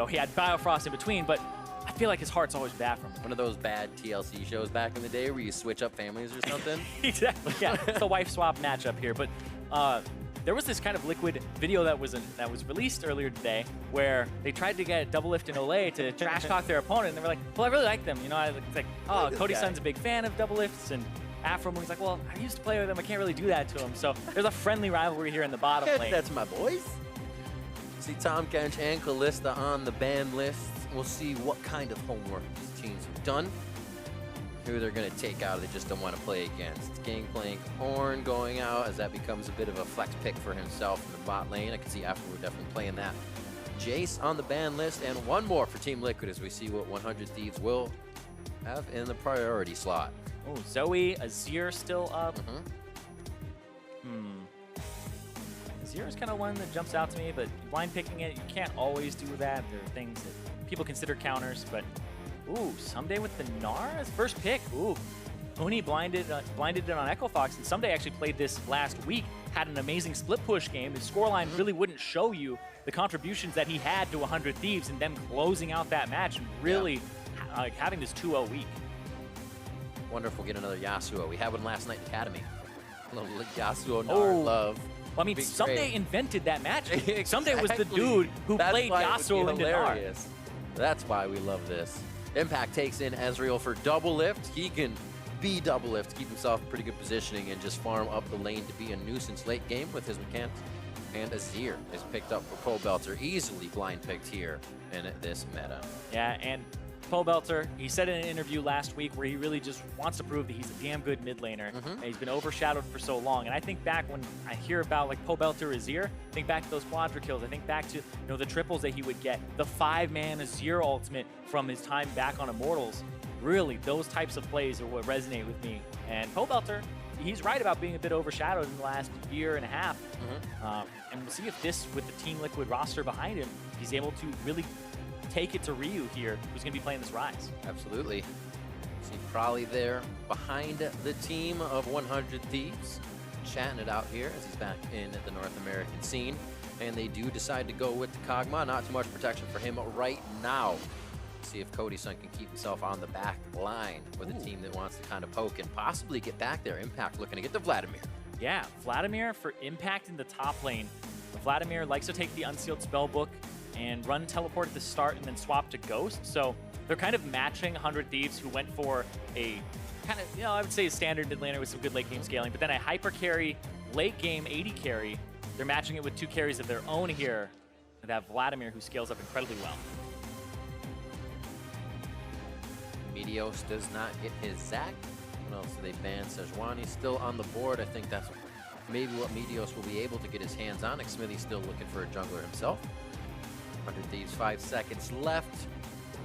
he had Biofrost in between, but I feel like his heart's always bad for him. One of those bad TLC shows back in the day where you switch up families or something. Exactly, yeah. It's the wife swap matchup here. But there was this kind of Liquid video that was released earlier today where they tried to get DoubleLift and Olleh to trash talk their opponent, and they were like, well, I really like them. You know, it's like, oh, Cody Sun's a big fan of DoubleLifts, and Aphromoo, he's like, well, I used to play with him. I can't really do that to him. So there's a friendly rivalry here in the bottom lane. That's my boys. See Tom Kench and Kalista on the ban list. We'll see what kind of homework these teams have done. Who they're going to take out they just don't want to play against. Gangplank, Ornn going out as that becomes a bit of a flex pick for himself in the bot lane. I can see Aphromoo definitely playing that. Jace on the ban list, and one more for Team Liquid as we see what 100 Thieves will have in the priority slot. Oh, Zoe, Azir still up. Azir is kind of one that jumps out to me, but blind picking it, you can't always do that. There are things that people consider counters, but ooh, Ssumday with the Gnar as first pick. Ooh, Uni blinded it on Echo Fox, and Ssumday actually played this last week, had an amazing split push game. His scoreline really wouldn't show you the contributions that he had to 100 Thieves and them closing out that match and really having this 2-0 week. Wonder if we'll get another Yasuo. We had one last night in Academy. A little Yasuo Gnar love. Well, I mean, Ssumday invented that match. Exactly. Ssumday was the dude who played Yasuo into Gnar. That's why we love this. Impact takes in Ezreal for DoubleLift. He can be DoubleLift, keep himself in pretty good positioning, and just farm up the lane to be a nuisance late game with his mechanics. And Azir is picked up for Pobelter, easily blind picked here in this meta. Yeah, and Pobelter, he said in an interview last week where he really just wants to prove that he's a damn good mid laner. And he's been overshadowed for so long. And I think back when I hear about like Pobelter Azir, I think back to those quadra kills. I think back to the triples that he would get, the 5-man Azir ultimate from his time back on Immortals. Really, those types of plays are what resonate with me. And Pobelter, he's right about being a bit overshadowed in the last year and a half. And we'll see if this, with the Team Liquid roster behind him, he's able to really take it to Ryu here, who's going to be playing this Ryze. Absolutely. See Probably there behind the team of 100 Thieves, chatting it out here as he's back in the North American scene. And they do decide to go with the Kog'Maw. Not too much protection for him right now. See if Cody Sun can keep himself on the back line with a team that wants to kind of poke and possibly get back there. Impact looking to get the Vladimir. Yeah, Vladimir for Impact in the top lane. Vladimir likes to take the Unsealed Spellbook and run teleport at the start and then swap to Ghost. So they're kind of matching 100 Thieves, who went for a kind of, I would say a standard mid laner with some good late game scaling, but then a hyper carry, late game 80 carry. They're matching it with 2 carries of their own here. They have Vladimir, who scales up incredibly well. Meteos does not get his Zac. What else do they ban? Sejuani still on the board. I think that's maybe what Meteos will be able to get his hands on. Xmithie still looking for a jungler himself. 100 Thieves, 5 seconds left.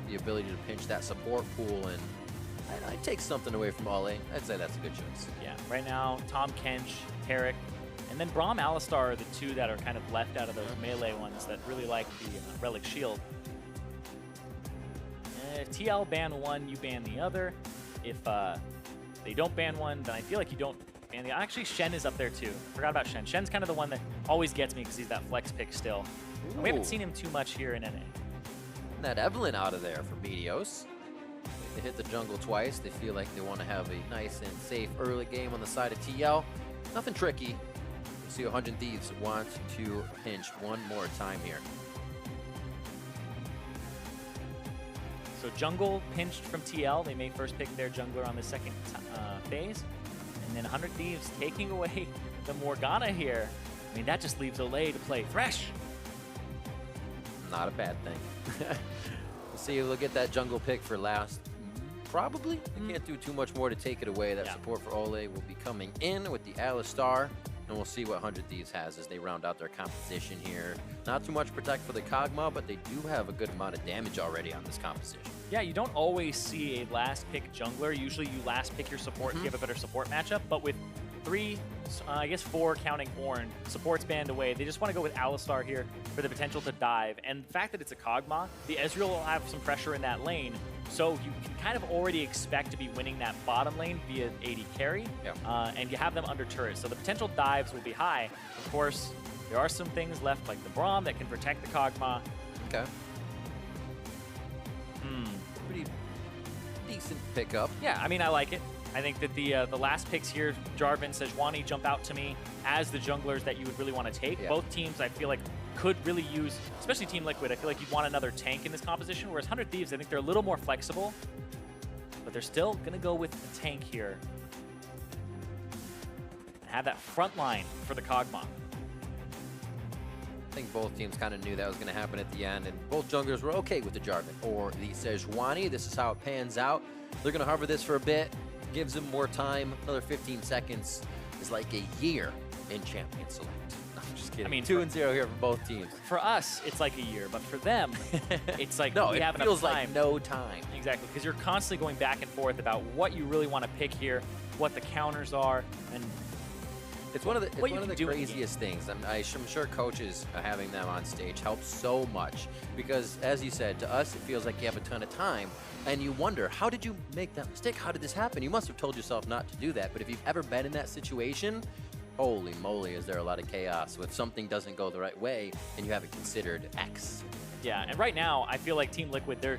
The ability to pinch that support pool, and I'd take something away from Olleh. I'd say that's a good choice. Yeah, right now, Tom Kench, Tarek, and then Braum, Alistar are the 2 that are kind of left out of those melee ones that really like the Relic Shield. If TL ban one, you ban the other. If they don't ban one, then I feel like you don't ban the other. Actually, Shen is up there too. Forgot about Shen. Shen's kind of the one that always gets me because he's that flex pick still. And we haven't seen him too much here in NA. And that Evelyn out of there for Meteos. They hit the jungle twice. They feel like they want to have a nice and safe early game on the side of TL. Nothing tricky. You see 100 Thieves want to pinch one more time here. So jungle pinched from TL. They may first pick their jungler on the second phase. And then 100 Thieves taking away the Morgana here. I mean, that just leaves Olleh to play Thresh. Not a bad thing. We'll see. We'll get that jungle pick for last. Probably. They can't do too much more to take it away. That support for Olleh will be coming in with the Alistar. And we'll see what 100 Thieves has as they round out their composition here. Not too much protect for the Kog'Maw, but they do have a good amount of damage already on this composition. Yeah, you don't always see a last pick jungler. Usually you last pick your support if you have a better support matchup. But with 3, I guess 4 counting Ornn, support's banned away. They just want to go with Alistar here for the potential to dive. And the fact that it's a Kog'Maw, the Ezreal will have some pressure in that lane. So you can kind of already expect to be winning that bottom lane via AD carry, and you have them under turrets. So the potential dives will be high. Of course, there are some things left like the Braum that can protect the Kog'Maw. Okay. Pretty decent pickup. Yeah, I mean, I like it. I think that the last picks here, Jarvan, Sejuani, jump out to me as the junglers that you would really want to take. Yeah. Both teams, I feel like, could really use, especially Team Liquid, I feel like you'd want another tank in this composition, whereas 100 Thieves, I think they're a little more flexible, but they're still going to go with the tank here. And have that front line for the Kog'Maw. I think both teams kind of knew that was going to happen at the end, and both junglers were okay with the Jarvan or the Sejuani. This is how it pans out. They're going to hover this for a bit, gives them more time. Another 15 seconds is like a year in Champion Select. No, I'm just kidding. I mean, 2-0 here for both teams. For us, it's like a year, but for them, it's like no, we have enough feels time. Like no time. Exactly, because you're constantly going back and forth about what you really want to pick here, what the counters are, and it's one of the craziest things. I'm sure coaches having them on stage helps so much because, as you said, to us it feels like you have a ton of time, and you wonder, how did you make that mistake? How did this happen? You must have told yourself not to do that. But if you've ever been in that situation, holy moly, is there a lot of chaos if something doesn't go the right way and you haven't considered X. Yeah, and right now I feel like Team Liquid, they're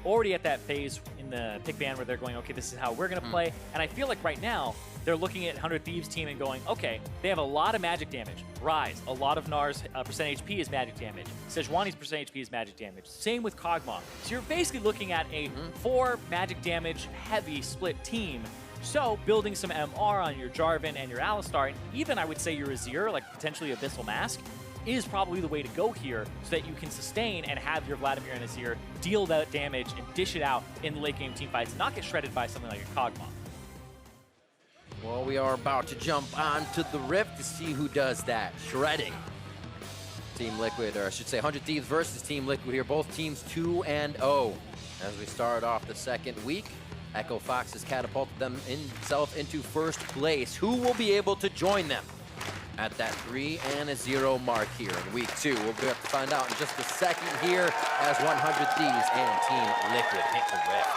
already at that phase in the pick ban where they're going, okay, this is how we're going to play. And I feel like right now they're looking at 100 Thieves team and going, okay, they have a lot of magic damage. Ryze, a lot of Gnar's percent HP is magic damage. Sejuani's percent HP is magic damage. Same with Kog'Maw. So you're basically looking at a 4 magic damage heavy split team. So building some MR on your Jarvan and your Alistar, and even I would say your Azir, like potentially Abyssal Mask, is probably the way to go here so that you can sustain and have your Vladimir and Azir deal that damage and dish it out in the late game team fights and not get shredded by something like a Kog'Maw. Well, we are about to jump onto the Rift to see who does that shredding. Team Liquid, or I should say 100 Thieves versus Team Liquid here. Both teams 2-0 as we start off the second week. Echo Fox has catapulted himself into first place. Who will be able to join them at that 3-0 mark here in week 2? We'll be able to find out in just a second here as 100 Thieves and Team Liquid hit the Rift.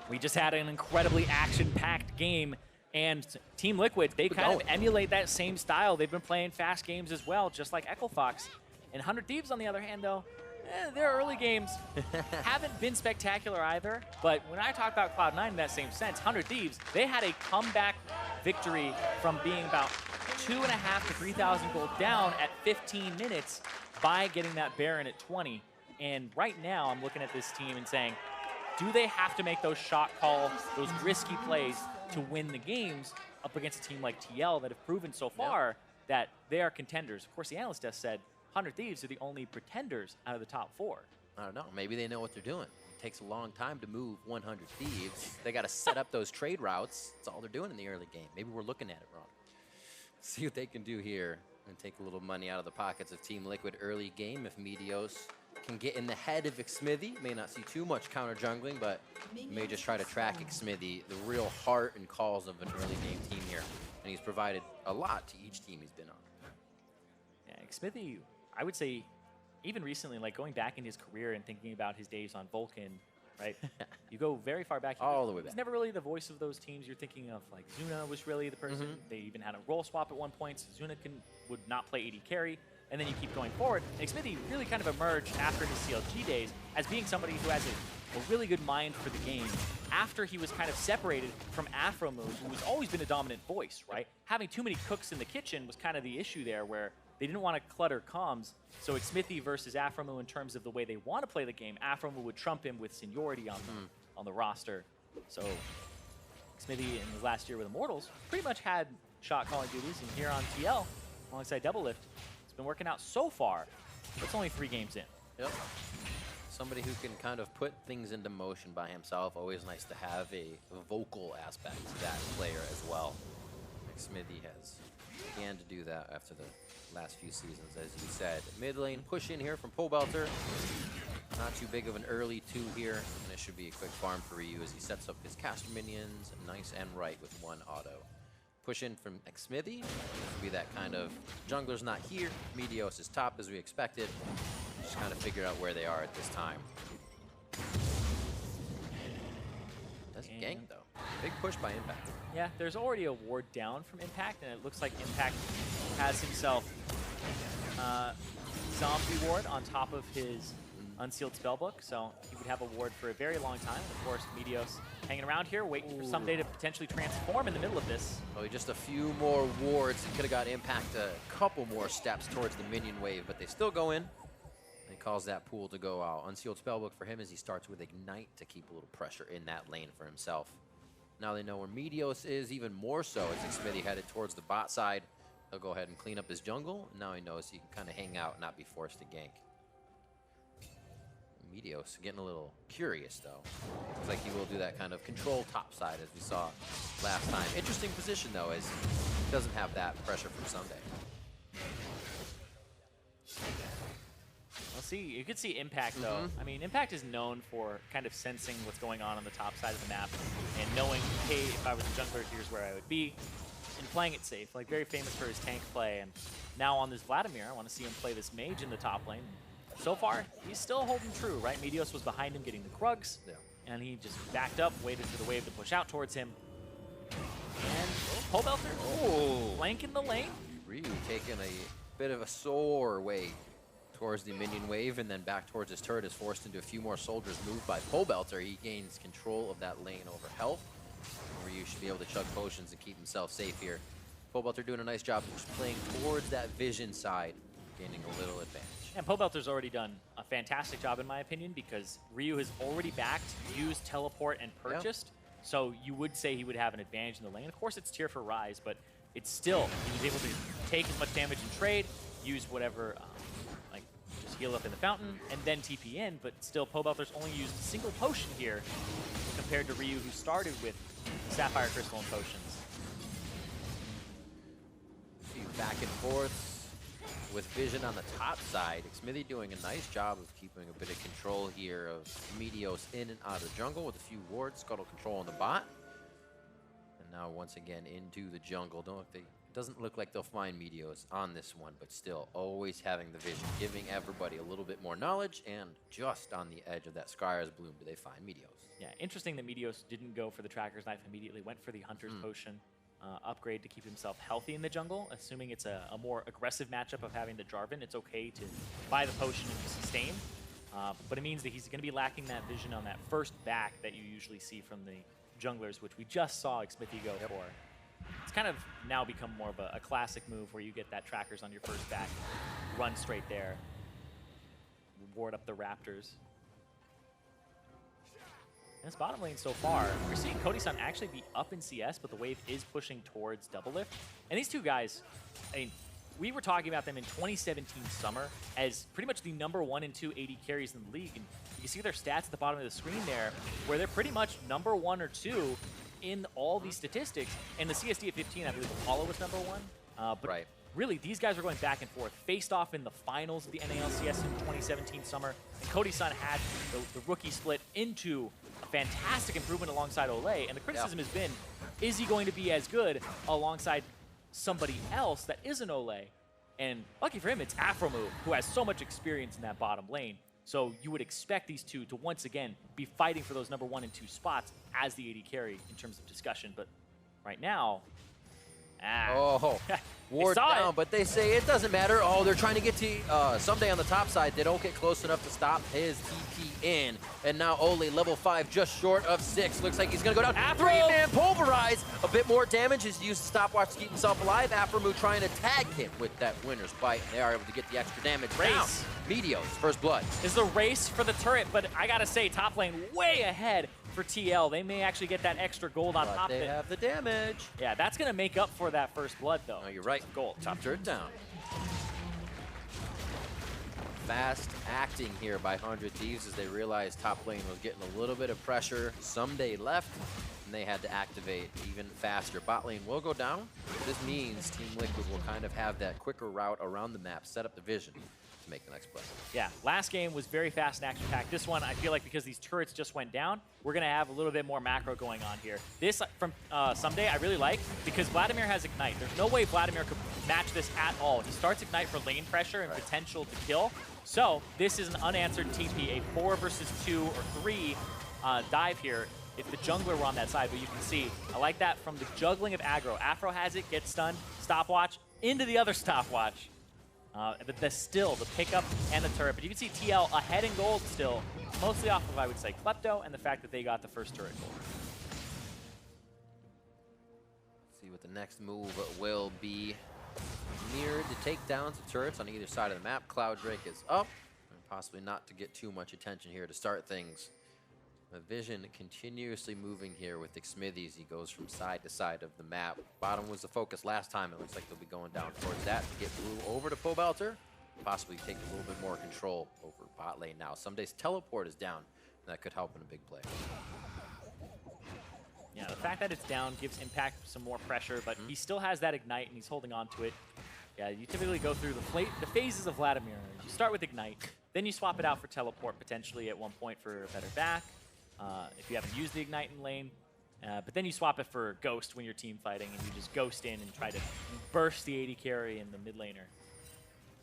We just had an incredibly action-packed game, and Team Liquid, they kind of emulate that same style. They've been playing fast games as well, just like Echo Fox. And 100 Thieves, on the other hand, though, their early games haven't been spectacular either. But when I talk about Cloud9 in that same sense, 100 Thieves, they had a comeback victory from being about 2,500 to 3,000 gold down at 15 minutes by getting that Baron at 20. And right now, I'm looking at this team and saying, do they have to make those shot calls, those risky plays to win the games up against a team like TL that have proven so far that they are contenders? Of course, the analyst desk said 100 Thieves are the only pretenders out of the top 4. I don't know. Maybe they know what they're doing. It takes a long time to move 100 Thieves. They got to set up those trade routes. That's all they're doing in the early game. Maybe we're looking at it wrong. See what they can do here and take a little money out of the pockets of Team Liquid early game if Meteos can get in the head of Xmithie. May not see too much counter jungling, but may just try to track Xmithie, the real heart and calls of an early game team here. And he's provided a lot to each team he's been on. Yeah, Xmithie, I would say, even recently, like going back in his career and thinking about his days on Vulcan, right? You go very far back. All the way back. He's never really the voice of those teams. You're thinking of like Zuna was really the person. They even had a role swap at one point. So Zuna would not play AD carry. And then you keep going forward. And Xmithie really kind of emerged after his CLG days as being somebody who has a really good mind for the game. After he was kind of separated from Aphromoo, who's always been a dominant voice, right? Having too many cooks in the kitchen was kind of the issue there, where they didn't want to clutter comms. So Xmithie versus Aphromoo in terms of the way they want to play the game, Aphromoo would trump him with seniority on the roster. So Xmithie in his last year with Immortals pretty much had shot calling duties, and here on TL alongside DoubleLift, been working out so far, but it's only 3 games in. Yep. Somebody who can kind of put things into motion by himself. Always nice to have a vocal aspect to that player as well. Xmithie has began to do that after the last few seasons, as you said. Mid lane push in here from Pobelter. Not too big of an early 2 here, and it should be a quick farm for Ryu as he sets up his caster minions nice and right with 1 auto. Push in from Xmithie. This will be that kind of jungler's not here. Meteos is top as we expected. Just kind of figure out where they are at this time. That's gank though. Big push by Impact. Yeah, there's already a ward down from Impact, and it looks like Impact has himself zombie ward on top of his Unsealed Spellbook, so he would have a ward for a very long time. And of course, Meteos hanging around here, waiting for Ssumday to potentially transform in the middle of this. Oh, just a few more wards. He could have got Impact a couple more steps towards the minion wave, but they still go in. He calls that pool to go out. Unsealed Spellbook for him as he starts with Ignite to keep a little pressure in that lane for himself. Now they know where Meteos is, even more so as Xmithie headed towards the bot side. He'll go ahead and clean up his jungle. And now he knows he can kind of hang out and not be forced to gank. Meteos getting a little curious, though. Looks like he will do that kind of control top side as we saw last time. Interesting position, though, as he doesn't have that pressure from Ssumday. We'll see. You could see Impact, though. I mean, Impact is known for kind of sensing what's going on the top side of the map and knowing, hey, if I was a jungler, here's where I would be, and playing it safe. Like, very famous for his tank play. And now on this Vladimir, I want to see him play this mage in the top lane. So far, he's still holding true, right? Meteos was behind him getting the Krugs, and he just backed up, waited for the wave to push out towards him. And Pobelter flanking the lane. Ryu taking a bit of a sore way towards the minion wave and then back towards his turret is forced into a few more soldiers moved by Pobelter. He gains control of that lane over health. Ryu should be able to chug potions and keep himself safe here. Pobelter doing a nice job just playing towards that vision side, gaining a little advantage. And Pobelter's already done a fantastic job, in my opinion, because Ryu has already backed, used teleport, and purchased. So you would say he would have an advantage in the lane. Of course, it's tier for Ryze, but it's still, he was able to take as much damage in trade, use whatever, like just heal up in the fountain, and then TP in. But still, Pobelter's only used a single potion here compared to Ryu, who started with Sapphire Crystal and potions. A few back and forths with vision on the top side. Xmithie doing a nice job of keeping a bit of control here of Meteos in and out of the jungle with a few wards, scuttle control on the bot. And now once again into the jungle. Doesn't look like they'll find Meteos on this one, but still always having the vision, giving everybody a little bit more knowledge, and just on the edge of that Skyre's Bloom do they find Meteos. Yeah, interesting that Meteos didn't go for the Tracker's Knife immediately, went for the Hunter's Potion. Upgrade to keep himself healthy in the jungle, assuming it's a more aggressive matchup of having the Jarvan. It's okay to buy the potion and sustain, but it means that he's going to be lacking that vision on that first back that you usually see from the junglers, which we just saw Xmithie go for. It's kind of now become more of a classic move where you get that trackers on your first back, run straight there, ward up the Raptors. In this bottom lane so far, we're seeing Cody Sun actually be up in CS, but the wave is pushing towards DoubleLift. And these two guys, I mean, we were talking about them in 2017 summer as pretty much the #1 and 2 AD carries in the league. And you can see their stats at the bottom of the screen there, where they're pretty much #1 or 2 in all these statistics. And the CSD at 15, I believe Olleh was #1. But really, these guys are going back and forth. Faced off in the finals of the NALCS in 2017 summer. And Cody Sun had the rookie split into a fantastic improvement alongside Olleh. And the criticism has been, is he going to be as good alongside somebody else that isn't Olleh? And lucky for him, it's Aphromoo, who has so much experience in that bottom lane. So you would expect these two to once again be fighting for those #1 and 2 spots as the AD carry in terms of discussion. But right now, ward down, but they say it doesn't matter. Oh, they're trying to get to Ssumday on the top side. They don't get close enough to stop his TP in. And now Olleh, level 5, just short of 6. Looks like he's going to go down. Three-man pulverize. A bit more damage is used to stopwatch to keep himself alive. Aphromoo trying to tag him with that winner's bite. They are able to get the extra damage. Race. Meteos, first blood. This is a race for the turret, but I got to say, top lane way ahead for TL. They may actually get that extra gold on top of it. They have the damage. Yeah, that's going to make up for that first blood, though. No, you're right. Gold. Top turret down. Fast acting here by 100 Thieves as they realized top lane was getting a little bit of pressure. Ssumday left, and they had to activate even faster. Bot lane will go down. This means Team Liquid will kind of have that quicker route around the map, set up the vision to make the next play. Yeah, last game was very fast and action-packed. This one, I feel like because these turrets just went down, we're going to have a little bit more macro going on here. This, from Ssumday, I really like because Vladimir has Ignite. There's no way Vladimir could match this at all. He starts Ignite for lane pressure and potential to kill. So this is an unanswered TP, a 4 versus 2 or 3 dive here if the jungler were on that side. But you can see, I like that from the juggling of aggro. Afro has it, gets stunned, stopwatch, into the other stopwatch. But the pickup and the turret. But you can see TL ahead in gold still, mostly off of, I would say, Klepto and the fact that they got the first turret gold. See what the next move will be. Mirrored to take down some turrets on either side of the map. Cloud Drake is up, and possibly not to get too much attention here to start things. The vision continuously moving here with Xmithie as he goes from side to side of the map. Bottom was the focus last time. It looks like they'll be going down towards that to get blue over to Pobelter. Possibly take a little bit more control over bot lane now. Ssumday's teleport is down, and that could help in a big play. Yeah, the fact that it's down gives Impact some more pressure, but he still has that Ignite, and he's holding on to it. Yeah, you typically go through the phases of Vladimir. You start with Ignite, then you swap it out for Teleport, potentially at one point for a better back, if you haven't used the Ignite in lane. But then you swap it for Ghost when you're team fighting, and you just Ghost in and try to burst the AD carry in the mid laner.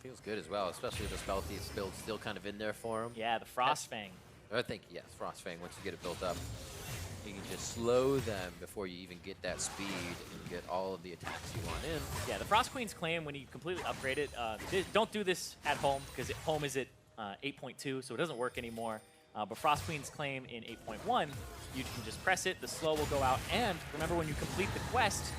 Feels good as well, especially with the spell Thieves build still kind of in there for him. Yeah, the Frostfang. I think, yes, Frostfang, once you get it built up, you can just slow them before you even get that speed and get all of the attacks you want in. Yeah, the Frost Queen's claim when you completely upgrade it, don't do this at home because home is at 8.2, so it doesn't work anymore. But Frost Queen's claim in 8.1, you can just press it, the slow will go out, and remember when you complete the quest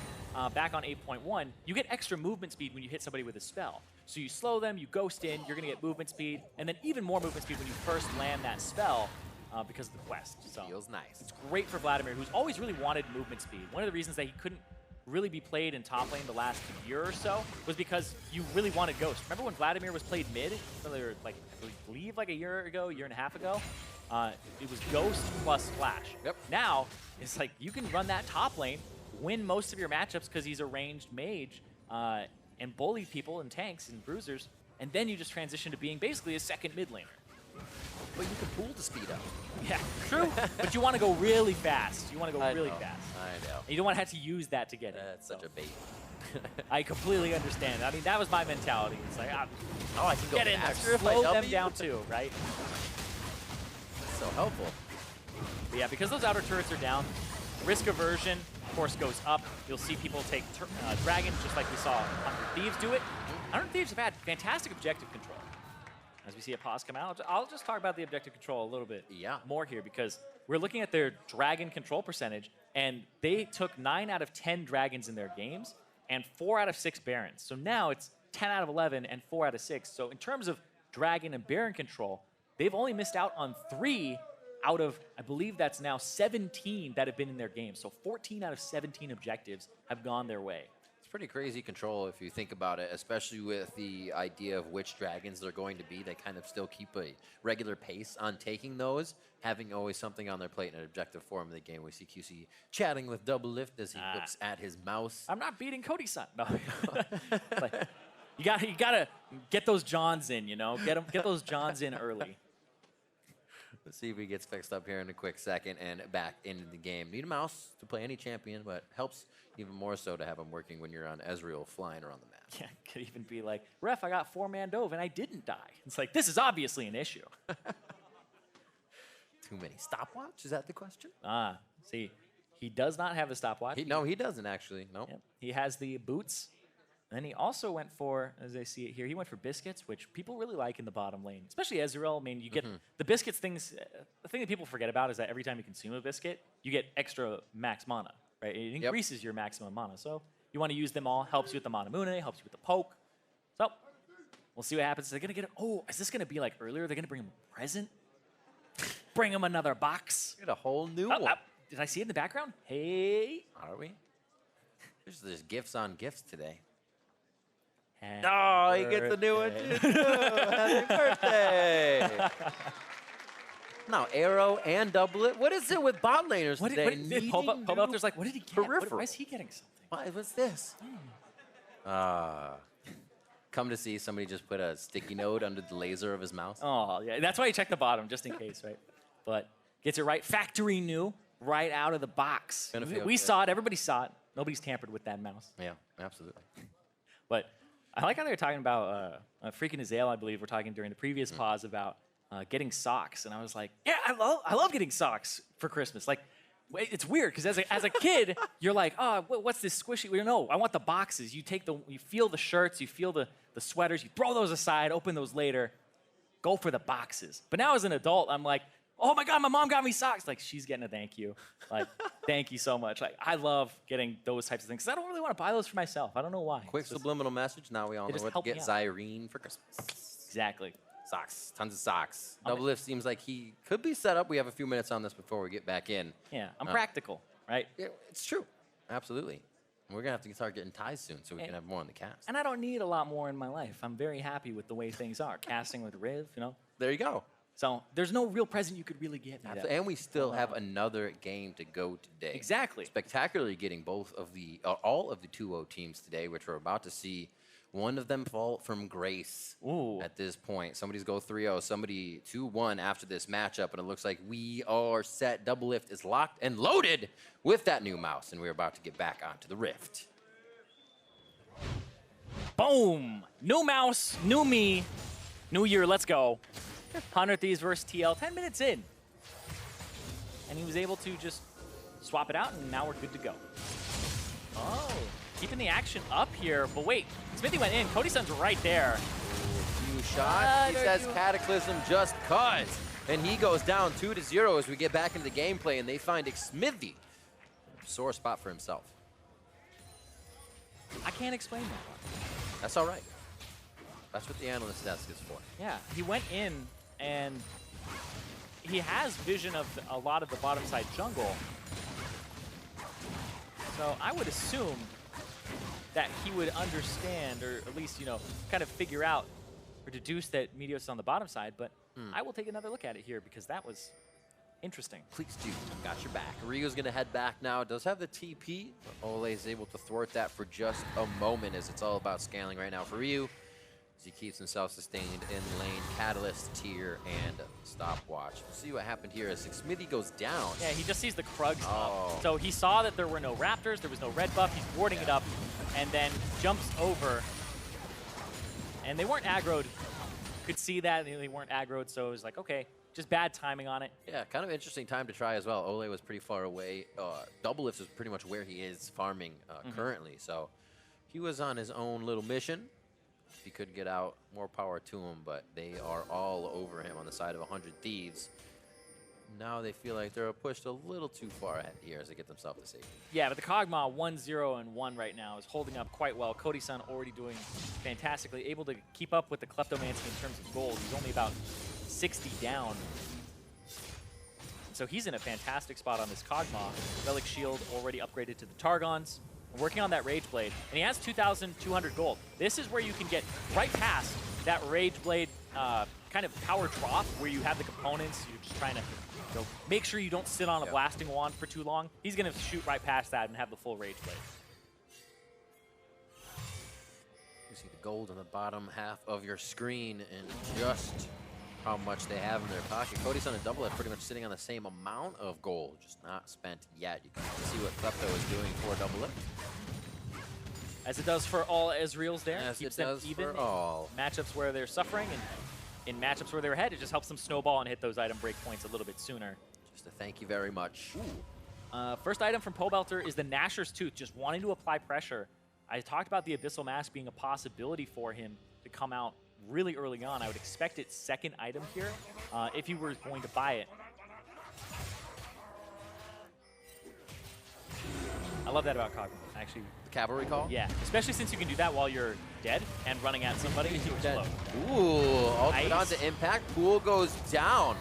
back on 8.1, you get extra movement speed when you hit somebody with a spell. So you slow them, you Ghost in, you're going to get movement speed, and then even more movement speed when you first land that spell. Because of the quest. So feels nice. It's great for Vladimir, who's always really wanted movement speed. One of the reasons that he couldn't really be played in top lane the last year or so was because you really wanted Ghost. Remember when Vladimir was played mid? Like, I believe like a year and a half ago? It was Ghost plus Flash. Yep. Now, it's like you can run that top lane, win most of your matchups because he's a ranged mage, and bully people and tanks and bruisers, and then you just transition to being basically a second mid laner. But you can pool to speed up. Yeah, true. But you want to go really fast. You want to go really fast. I know. And you don't want to have to use that to get it. That's such a bait. I completely understand. I mean, that was my mentality. It's like, I can go get in there, faster if I slow them W. down too, right? That's so helpful. But yeah, because those outer turrets are down, risk aversion, of course, goes up. You'll see people take dragons, just like we saw 100 Thieves do it. 100 Thieves have had fantastic objective control. As we see a pause come out, I'll just talk about the objective control a little bit more here because we're looking at their dragon control percentage, and they took 9 out of 10 dragons in their games and 4 out of 6 barons. So now it's 10 out of 11 and 4 out of 6. So in terms of dragon and baron control, they've only missed out on 3 out of, I believe that's now 17 that have been in their games. So 14 out of 17 objectives have gone their way. Pretty crazy control if you think about it, especially with the idea of which dragons they're going to be. They kind of still keep a regular pace on taking those, having always something on their plate in an objective form in the game. We see QC chatting with DoubleLift as he looks at his mouse. I'm not beating Cody Sun. No. Like, you gotta get those Johns in, you know? Get those Johns in early. Let's see if he gets fixed up here in a quick second and back into the game. Need a mouse to play any champion, but helps even more so to have him working when you're on Ezreal flying around the map. Yeah, could even be like, ref, I got 4-man dove and I didn't die. It's like, this is obviously an issue. Too many stopwatch? Is that the question? See, he does not have the stopwatch. No, he doesn't actually. No. Yep. He has the boots. And then he also went for, as I see it here, he went for biscuits, which people really like in the bottom lane, especially Ezreal. I mean, you get the biscuits things. The thing that people forget about is that every time you consume a biscuit, you get extra max mana, right? It increases your maximum mana. So you want to use them all. Helps you with the Mana Mune, helps you with the poke. So we'll see what happens. They're going to get is this going to be like earlier? They're going to bring him a present? Bring him another box? Get a whole new one. Did I see it in the background? Hey. Are we? There's gifts on gifts today. Happy he gets a new one too. Happy birthday! Now Arrow and DoubleLift. What is it with bot laners today? Pobelter's like, what did he get? Why is he getting something? What's this? Come to see somebody just put a sticky note under the laser of his mouse. Oh, yeah. That's why you check the bottom, just in case, right? But gets it right. Factory new, right out of the box. We saw it. Everybody saw it. Nobody's tampered with that mouse. Yeah, absolutely. But I like how they were talking about freaking Ezreal, I believe, we're talking during the previous pause about getting socks. And I was like, yeah, I love getting socks for Christmas. Like, It's weird because as a kid, you're like, oh, what's this squishy? Well, no, I want the boxes. You feel the shirts, you feel the sweaters, you throw those aside, open those later, go for the boxes. But now as an adult, I'm like, oh my God, my mom got me socks. Like, she's getting a thank you. Like, thank you so much. Like, I love getting those types of things because I don't really want to buy those for myself. I don't know why. Quick subliminal message. Now we all know what to get Zyrene for Christmas. Exactly. Socks. Tons of socks. DoubleLift seems like he could be set up. We have a few minutes on this before we get back in. Yeah, I'm practical, right? Yeah, it's true. Absolutely. We're going to have to start getting ties soon so we can have more on the cast. And I don't need a lot more in my life. I'm very happy with the way things are. Casting with Riv, you know? There you go. So there's no real present you could really get me. And we still have another game to go today. Exactly. Spectacularly getting both of all of the 2-0 teams today, which we're about to see. One of them fall from grace at this point. Somebody's go 3-0, somebody 2-1 after this matchup, and it looks like we are set. DoubleLift is locked and loaded with that new mouse, and we're about to get back onto the Rift. Boom! New mouse, new me, new year, let's go. 100 Thieves versus TL, 10 minutes in. And he was able to just swap it out, and now we're good to go. Oh, keeping the action up here, but wait, Xmithie went in, Cody Sun's right there. Few shots, he says Cataclysm just cut. And he goes down 2-0 as we get back into the gameplay, and they find Xmithie. Sore spot for himself. I can't explain that. That's all right. That's what the analyst desk is for. Yeah, he went in, and he has vision of a lot of the bottom side jungle. So I would assume that he would understand, or at least, you know, kind of figure out or deduce that Meteos is on the bottom side, but I will take another look at it here because that was interesting. Please do. Got your back. Rio's going to head back now. Does have the TP, but Olleh is able to thwart that for just a moment as it's all about scaling right now for Rio. As he keeps himself sustained in lane, Catalyst, Tier, and Stopwatch. We'll see what happened here as Xmithie goes down. Yeah, he just sees the Krugs up. So he saw that there were no Raptors, there was no red buff, he's warding it up, and then jumps over. And they weren't aggroed. Could see that, they weren't aggroed, so it was like, okay, just bad timing on it. Yeah, kind of interesting time to try as well. Olleh was pretty far away. DoubleLift is pretty much where he is farming currently, so he was on his own little mission. If he could get out, more power to him, but they are all over him on the side of 100 Thieves. Now they feel like they're pushed a little too far ahead here as they get themselves to safety. Yeah, but the Kog'Maw 1-0-1 right now is holding up quite well. Cody Sun already doing fantastically, able to keep up with the Kleptomancy in terms of gold. He's only about 60 down. So he's in a fantastic spot on this Kog'Maw. Relic Shield already upgraded to the Targons. Working on that Rage Blade, and he has 2,200 gold. This is where you can get right past that Rage Blade kind of power trough where you have the components. You're just trying to make sure you don't sit on a blasting wand for too long. He's going to shoot right past that and have the full Rage Blade. You see the gold on the bottom half of your screen and just how much they have in their pocket. Cody Sun and DoubleLift pretty much sitting on the same amount of gold, just not spent yet. You can see what Klepto is doing for DoubleLift. As it does for all Ezreals there. As keeps it does them even for all. Matchups where they're suffering, and in matchups where they're ahead, it just helps them snowball and hit those item break points a little bit sooner. Just a thank you very much. First item from Pobelter is the Gnasher's Tooth, just wanting to apply pressure. I talked about the Abyssal Mask being a possibility for him to come out really early on. I would expect its second item here if you were going to buy it. I love that about Kog'Maw, actually. The cavalry call? Yeah, especially since you can do that while you're dead and running at somebody to explode. Ooh, ultimate onto impact. Pool goes down.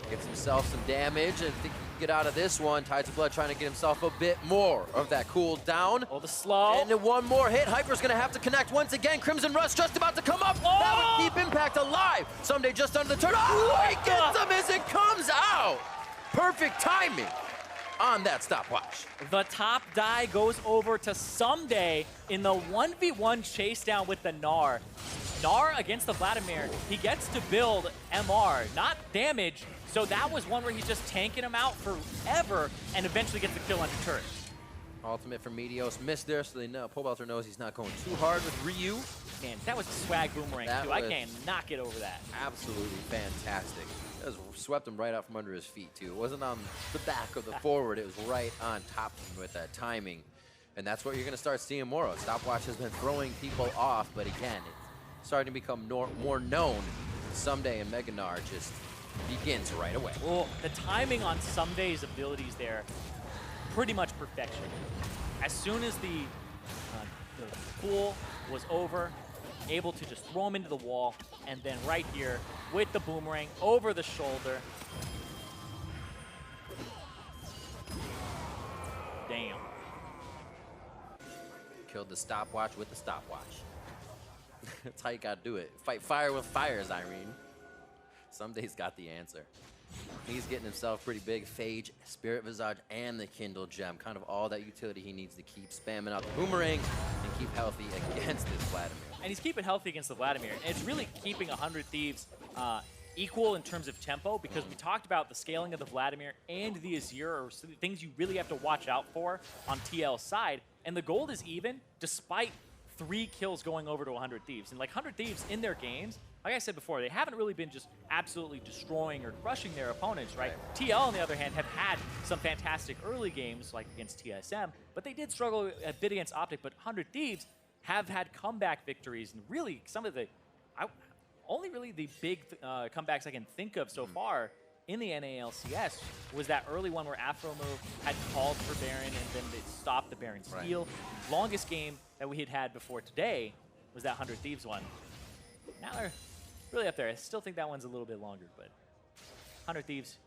Gets himself some damage, and I think he can get out of this one. Tides of Blood trying to get himself a bit more of that cool down. Oh, the slow. And then one more hit. Hyper's going to have to connect once again. Crimson Rust just about to come up. Oh! That would keep Impact alive. Ssumday just under the turn. Oh, he gets him as it comes out. Perfect timing on that stopwatch. The top die goes over to Ssumday in the 1v1 chase down with the Gnar. Gnar against the Vladimir. He gets to build MR, not damage. So that was one where he's just tanking him out forever and eventually gets the kill under turret. Ultimate from Meteos missed there, so they know Pobelter knows he's not going too hard with Ryu. Man, that was a swag boomerang too. I can't not get over that. Absolutely fantastic. That was swept him right out from under his feet too. It wasn't on the back of the forward, it was right on top of him with that timing. And that's what you're going to start seeing more of. Stopwatch has been throwing people off, but again, it's starting to become more known. Ssumday and Gnar just begins right away. Well, the timing on Ssumday's abilities there, pretty much perfection. As soon as the pool was over, able to just throw him into the wall, and then right here with the boomerang over the shoulder. Damn. Killed the stopwatch with the stopwatch. That's how you gotta do it. Fight fire with fires, Irene. Ssumday's got the answer. He's getting himself pretty big. Phage, Spirit Visage, and the Kindle Gem. Kind of all that utility he needs to keep spamming out the boomerang and keep healthy against this Vladimir. And he's keeping healthy against the Vladimir. And it's really keeping 100 Thieves equal in terms of tempo, because we talked about the scaling of the Vladimir and the Azir are things you really have to watch out for on TL's side. And the gold is even despite 3 kills going over to 100 Thieves. And like 100 Thieves in their games, like I said before, they haven't really been just absolutely destroying or crushing their opponents, right? TL, on the other hand, have had some fantastic early games, like against TSM, but they did struggle a bit against Optic. But 100 Thieves have had comeback victories, and really some of the, only really the big comebacks I can think of so far in the NALCS was that early one where Aphromoo had called for Baron, and then they stopped the Baron steal. Right. Longest game that we had before today was that 100 Thieves one. Now they're really up there. I still think that one's a little bit longer, but 100 Thieves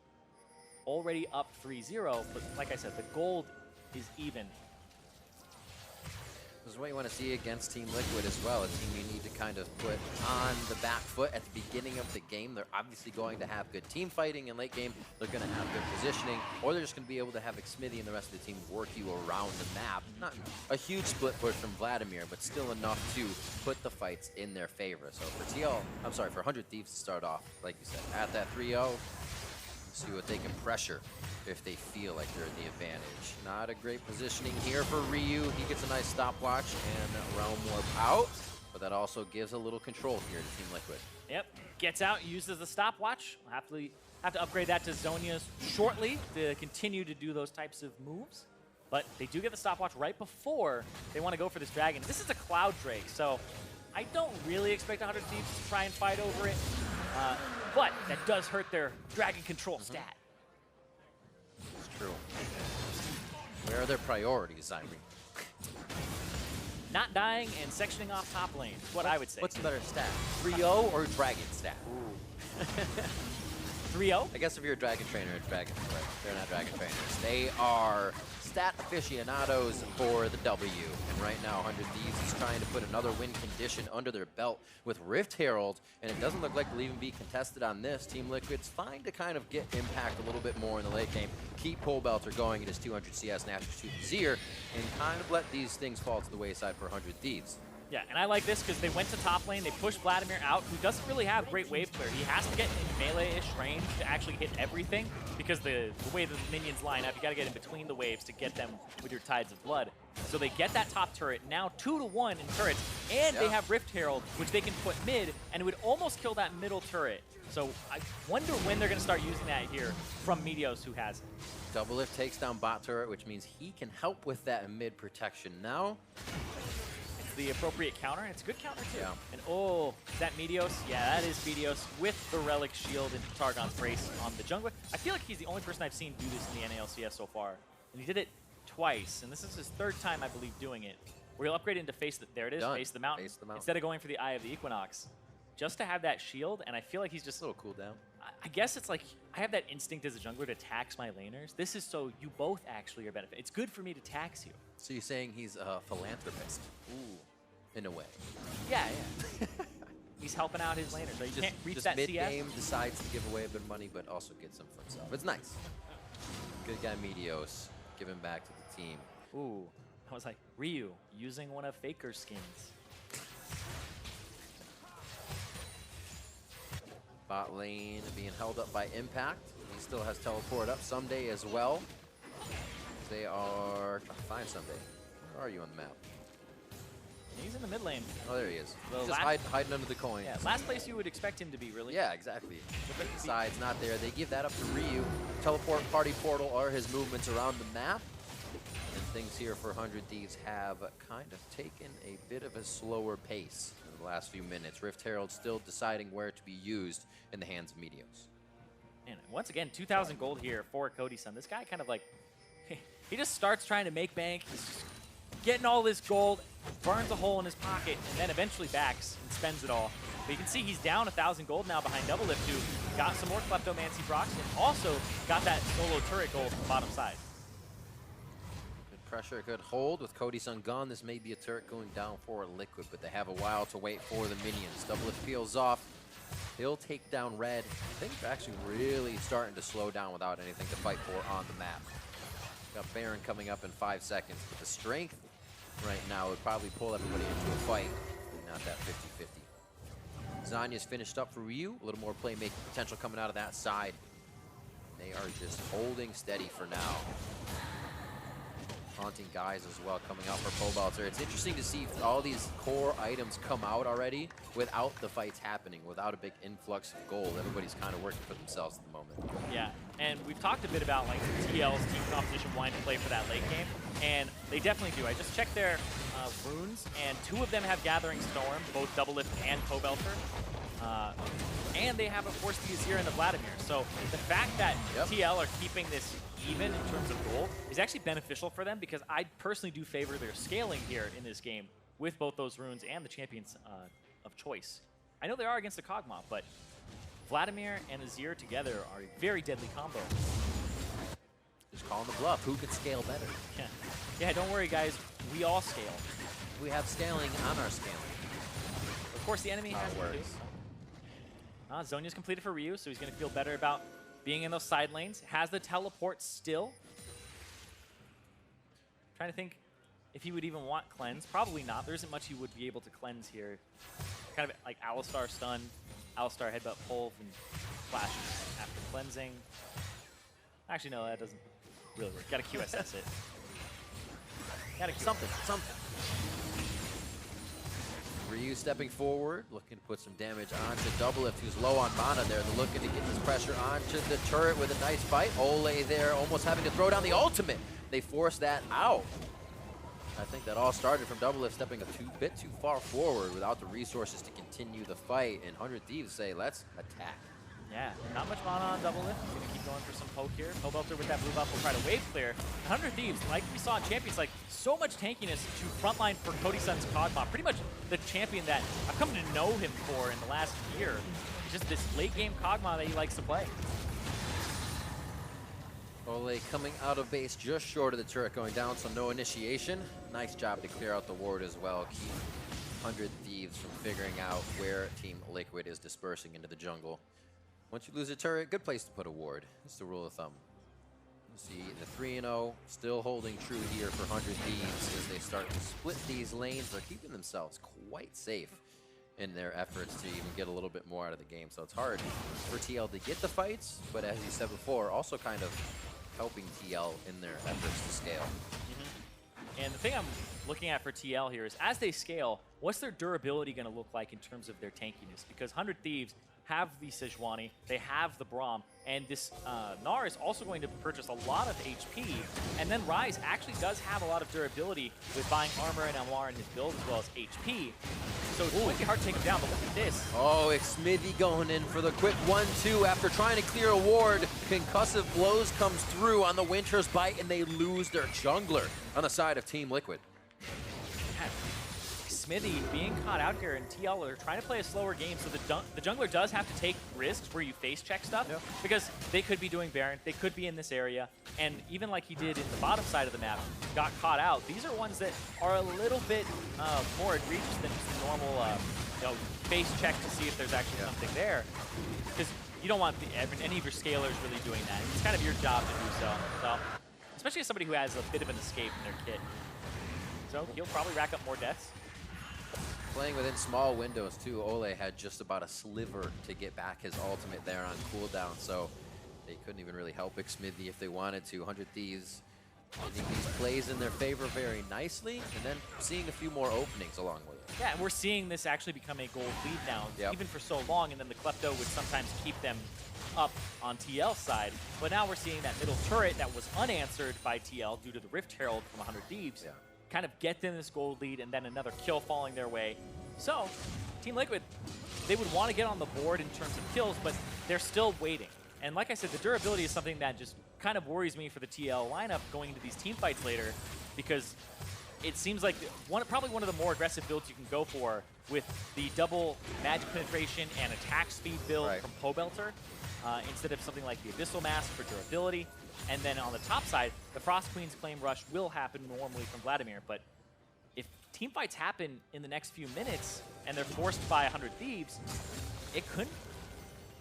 already up 3-0, but like I said, the gold is even. This is what you want to see against Team Liquid as well, a team you need to kind of put on the back foot at the beginning of the game. They're obviously going to have good team fighting in late game. They're going to have good positioning, or they're just going to be able to have Xmithie and the rest of the team work you around the map. Not a huge split push from Vladimir, but still enough to put the fights in their favor. So for for 100 Thieves to start off, like you said, at that 3-0, see what they can pressure if they feel like they're in the advantage. Not a great positioning here for Ryu. He gets a nice stopwatch and Realm Warp out, but that also gives a little control here to Team Liquid. Yep, gets out, uses the stopwatch. We'll have to upgrade that to Zhonya's shortly to continue to do those types of moves. But they do get the stopwatch right before they want to go for this dragon. This is a Cloud Drake, so I don't really expect 100 Thieves to try and fight over it. But that does hurt their dragon control stat. It's true. Where are their priorities, Irene? Not dying and sectioning off top lane is what I would say. What's the better stat? 3-0 or dragon stat? 3-0? I guess if you're a dragon trainer, it's dragon, but they're not dragon trainers. They are stat aficionados for the W. And right now, 100 Thieves is trying to put another win condition under their belt with Rift Herald, and it doesn't look like they'll even be contested on this. Team Liquid's fine to kind of get impact a little bit more in the late game, keep Pobelter going at his 200 CS and Ashes to Azir, and kind of let these things fall to the wayside for 100 Thieves. Yeah, and I like this because they went to top lane, they pushed Vladimir out, who doesn't really have great wave clear. He has to get in melee-ish range to actually hit everything, because the way the minions line up, you got to get in between the waves to get them with your Tides of Blood. So they get that top turret, now 2-to-1 in turrets, and they have Rift Herald, which they can put mid, and it would almost kill that middle turret. So I wonder when they're going to start using that here from Meteos, who has it. DoubleLift takes down bot turret, which means he can help with that mid protection now. The appropriate counter, and it's a good counter too. Yeah. And oh, is that Meteos? Yeah, that is Meteos with the Relic Shield into Targon's brace on the jungler. I feel like he's the only person I've seen do this in the NALCS so far. And he did it twice, and this is his third time, I believe, doing it. Where he'll upgrade into face Face the Mountain, instead of going for the Eye of the Equinox. Just to have that shield, and I feel like he's just... A little cooldown. I guess it's like, I have that instinct as a jungler to tax my laners. This is so you both actually are benefit. It's good for me to tax you. So you're saying he's a philanthropist? Ooh. In a way. Yeah, yeah. He's helping out his laners. So you can't reach that CS. Just mid-game decides to give away a bit of money, but also gets some for himself. It's nice. Good guy Meteos, giving back to the team. Ooh, I was like, Ryu, using one of Faker's skins. Bot lane being held up by Impact. He still has teleport up Ssumday as well. They are trying to find Ssumday. Where are you on the map? He's in the mid lane. Oh, there he is. The He's just hiding under the coin. Yeah, last place you would expect him to be, really. Yeah, exactly. Side's not there. They give that up to Ryu. Teleport, party portal are his movements around the map. And things here for 100 Thieves have kind of taken a bit of a slower pace in the last few minutes. Rift Herald still deciding where to be used in the hands of Meteos. And once again, 2,000 gold here for Cody Sun. This guy kind of like, he just starts trying to make bank. He's just getting all this gold, burns a hole in his pocket, and then eventually backs and spends it all. But you can see he's down 1,000 gold now behind DoubleLift, who got some more Kleptomancy procs and also got that solo turret gold from the bottom side. Good pressure, good hold with Cody Sun gone. This may be a turret going down for Liquid, but they have a while to wait for the minions. DoubleLift peels off. He'll take down Red. Things are actually really starting to slow down without anything to fight for on the map. Got Baron coming up in 5 seconds, but the strength right now would probably pull everybody into a fight, not that 50-50. Zanya's finished up for Ryu. A little more playmaking potential coming out of that side. They are just holding steady for now. Haunting guys as well coming out for Pobelter. It's interesting to see all these core items come out already without the fights happening, without a big influx of gold. Everybody's kind of working for themselves at the moment. Yeah, and we've talked a bit about like TL's team competition wanting to play for that late game, and they definitely do. I just checked their runes, and 2 of them have Gathering Storm, both DoubleLift and Pobelter. And they have, of course, the Azir and the Vladimir. So the fact that TL are keeping this even in terms of gold is actually beneficial for them, because I personally do favor their scaling here in this game with both those runes and the champions of choice. I know they are against the Kog'Maw, but Vladimir and Azir together are a very deadly combo. Just calling the bluff. Who could scale better? Yeah, don't worry, guys. We all scale. We have scaling on our scaling. Of course, the enemy has to do. Zhonya's completed for Ryu, so he's going to feel better about being in those side lanes. Has the teleport still. Trying to think if he would even want cleanse. Probably not. There isn't much he would be able to cleanse here. Kind of like Alistar stun, Alistar headbutt pull, and flash after cleansing. Actually, no, that doesn't really work. Gotta QSS it. Gotta QSS something. Ryu stepping forward, looking to put some damage onto DoubleLift, who's low on mana there. They're looking to get this pressure onto the turret with a nice fight. Olleh there, almost having to throw down the ultimate. They forced that out. I think that all started from DoubleLift stepping a bit too far forward without the resources to continue the fight. And 100 Thieves say, let's attack. Yeah, not much mana on DoubleLift. He's going to keep going for some poke here. Pobelter with that blue buff will try to wave clear. 100 Thieves, like we saw in Champions, like so much tankiness to frontline for Cody Sun's Kog'Maw. Pretty much the champion that I've come to know him for in the last year. Just this late game Kog'Maw that he likes to play. Olleh coming out of base just short of the turret going down, so no initiation. Nice job to clear out the ward as well. Keep 100 Thieves from figuring out where Team Liquid is dispersing into the jungle. Once you lose a turret, good place to put a ward. That's the rule of thumb. You see the 3-0 still holding true here for 100 Thieves as they start to split these lanes. They're keeping themselves quite safe in their efforts to even get a little bit more out of the game. So it's hard for TL to get the fights, but as you said before, also kind of helping TL in their efforts to scale. And the thing I'm looking at for TL here is as they scale, what's their durability going to look like in terms of their tankiness? Because 100 Thieves have the Sejuani, they have the Braum, and this Gnar is also going to purchase a lot of HP, and then Ryze actually does have a lot of durability with buying armor and MR in his build as well as HP. So it's going to be hard to take him down, but look at this. Oh, Xmithie going in for the quick 1-2 after trying to clear a ward. Concussive blows comes through on the Winter's Bite, and they lose their jungler on the side of Team Liquid. Xmithie being caught out here, and TL are trying to play a slower game, so the jungler does have to take risks where you face check stuff, because they could be doing Baron, they could be in this area, and even like he did in the bottom side of the map, got caught out. These are ones that are a little bit more egregious than just normal face check to see if there's actually something there, because you don't want any of your scalers really doing that. It's kind of your job to do so, especially as somebody who has a bit of an escape in their kit. So he'll probably rack up more deaths. Playing within small windows too, Olleh had just about a sliver to get back his ultimate there on cooldown, so they couldn't even really help Xmithie if they wanted to. 100 Thieves I think these plays in their favor very nicely, and then seeing a few more openings along with it. Yeah, and we're seeing this actually become a gold lead now, even for so long, and then the Klepto would sometimes keep them up on TL's side. But now we're seeing that middle turret that was unanswered by TL due to the Rift Herald from 100 Thieves kind of get them this gold lead, and then another kill falling their way. So, Team Liquid, they would want to get on the board in terms of kills, but they're still waiting. And like I said, the durability is something that just kind of worries me for the TL lineup going into these team fights later, because it seems like probably one of the more aggressive builds you can go for with the double magic penetration and attack speed build from Pobelter, instead of something like the Abyssal Mask for durability. And then on the top side, the Frost Queen's Claim Rush will happen normally from Vladimir, but if team fights happen in the next few minutes and they're forced by 100 Thieves,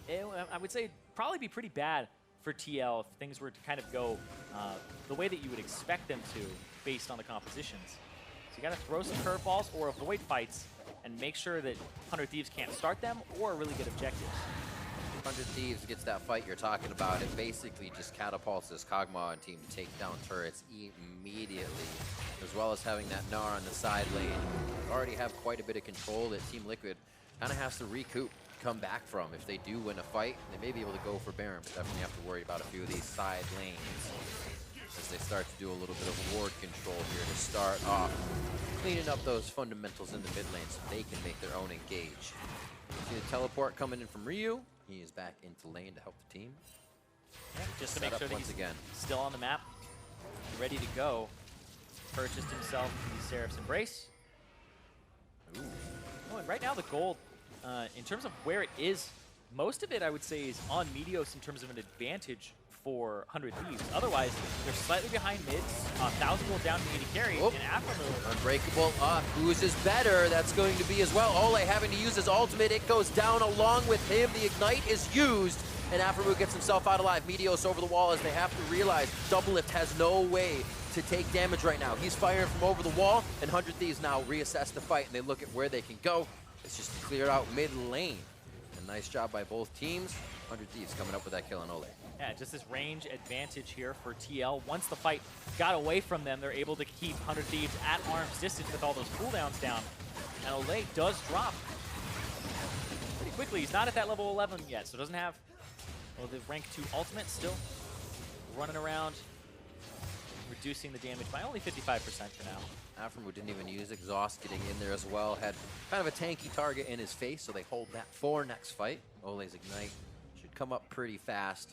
I would say probably be pretty bad for TL if things were to kind of go the way that you would expect them to based on the compositions. So you got to throw some curveballs or avoid fights and make sure that 100 Thieves can't start them or really get objectives. 100 Thieves gets that fight you're talking about. It basically just catapults this Kog'Maw team to take down turrets immediately, as well as having that Gnar on the side lane. Already have quite a bit of control that Team Liquid kind of has to recoup, come back from. If they do win a fight, they may be able to go for Baron, but definitely have to worry about a few of these side lanes as they start to do a little bit of ward control here to start off, cleaning up those fundamentals in the mid lane so they can make their own engage. See the teleport coming in from Ryu. He is back into lane to help the team. Yeah, just to make sure that he's still on the map, ready to go. Purchased himself the Seraph's Embrace. Ooh. Oh, and right now the gold, in terms of where it is, most of it I would say is on Meteos in terms of an advantage for 100 Thieves. Otherwise, they're slightly behind mids. 1,000 gold down to 80 carry, and Aphromoo. Unbreakable up. Whose is better? That's going to be as well. Olleh having to use his ultimate. It goes down along with him. The Ignite is used, and Aphromoo gets himself out alive. Meteos over the wall as they have to realize DoubleLift has no way to take damage right now. He's firing from over the wall, and 100 Thieves now reassess the fight, and they look at where they can go. It's just cleared out mid lane. A nice job by both teams. 100 Thieves coming up with that kill on Olleh. Yeah, just this range advantage here for TL. Once the fight got away from them, they're able to keep 100 Thieves at arm's distance with all those cooldowns down. And Olleh does drop pretty quickly. He's not at that level 11 yet, so doesn't have the rank 2 ultimate. Still running around, reducing the damage by only 55% for now. Aphromoo didn't even use Exhaust, getting in there as well. Had kind of a tanky target in his face, so they hold that for next fight. Olleh's Ignite should come up pretty fast.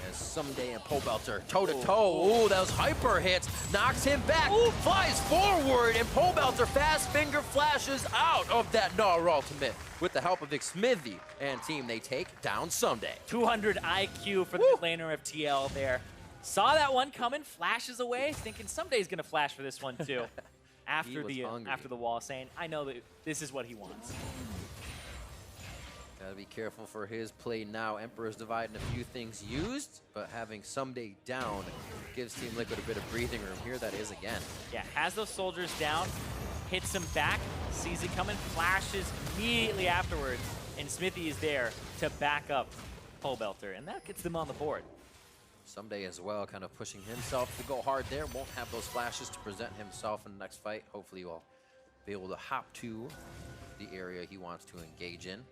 As Ssumday and Pobelter toe-to-toe. Ooh, those hyper hits. Knocks him back. Ooh, flies forward, and Pobelter fast finger flashes out of that Gnar ultimate. With the help of Xmithie and team, they take down Ssumday. 200 IQ for the mid laner of TL there. Saw that one coming, flashes away, thinking Ssumday's gonna flash for this one too. after the wall, saying, I know that this is what he wants. Gotta be careful for his play now. Emperor's dividing a few things used, but having Ssumday down gives Team Liquid a bit of breathing room. Here that is again. Yeah, has those soldiers down, hits him back, sees it coming, flashes immediately afterwards, and Xmithie is there to back up Pobelter, and that gets them on the board. Ssumday as well, kind of pushing himself to go hard there. Won't have those flashes to present himself in the next fight. Hopefully he'll be able to hop to the area he wants to engage in.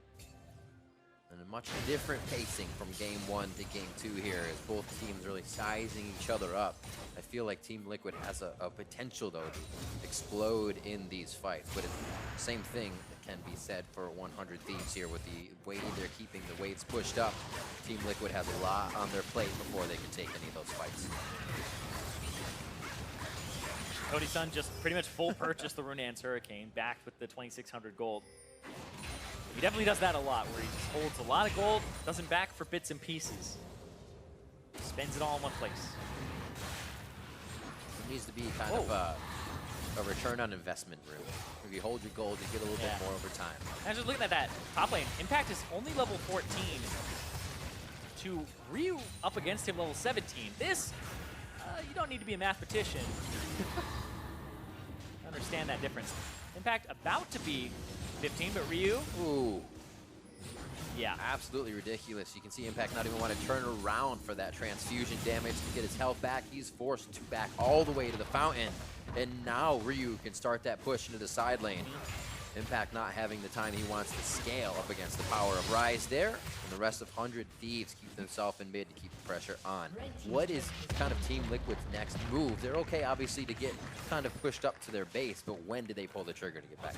And a much different pacing from game 1 to game 2 here, as both teams really sizing each other up. I feel like Team Liquid has a potential, though, to explode in these fights. But it's the same thing that can be said for 100 Thieves here, with the way they're keeping the weights pushed up. Team Liquid has a lot on their plate before they can take any of those fights. Cody Sun just pretty much full purchase the Runaan's Hurricane, backed with the 2,600 gold. He definitely does that a lot, where he just holds a lot of gold, doesn't back for bits and pieces. Spends it all in one place. It needs to be kind of a return on investment room. If you hold your gold, you get a little bit more over time. And just looking at that top lane, Impact is only level 14 to Ryu up against him level 17. This, you don't need to be a mathematician to understand that difference. Impact about to be 15, but Ryu, Yeah. Absolutely ridiculous. You can see Impact not even want to turn around for that transfusion damage to get his health back. He's forced to back all the way to the fountain. And now Ryu can start that push into the side lane. Impact not having the time he wants to scale up against the power of Ryze there. And the rest of 100 Thieves keep themselves in mid to keep the pressure on. What is kind of Team Liquid's next move? They're okay, obviously, to get kind of pushed up to their base, but when do they pull the trigger to get back?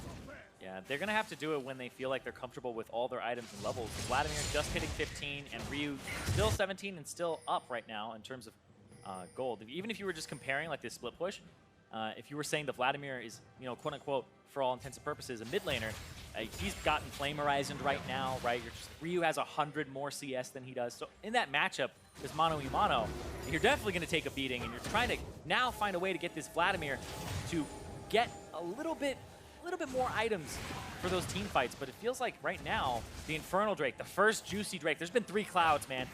Yeah, they're going to have to do it when they feel like they're comfortable with all their items and levels. Vladimir just hitting 15, and Ryu still 17 and still up right now in terms of gold. Even if you were just comparing like this split push, if you were saying that Vladimir is, quote unquote, for all intents and purposes, a mid laner, he's gotten Flame Horizoned right now, right? Ryu has 100 more CS than he does. So in that matchup, this mano-a-mano, you're definitely going to take a beating, and you're trying to now find a way to get this Vladimir to get a little bit more items for those team fights. But it feels like right now, the Infernal Drake, the first juicy Drake, there's been 3 clouds, man.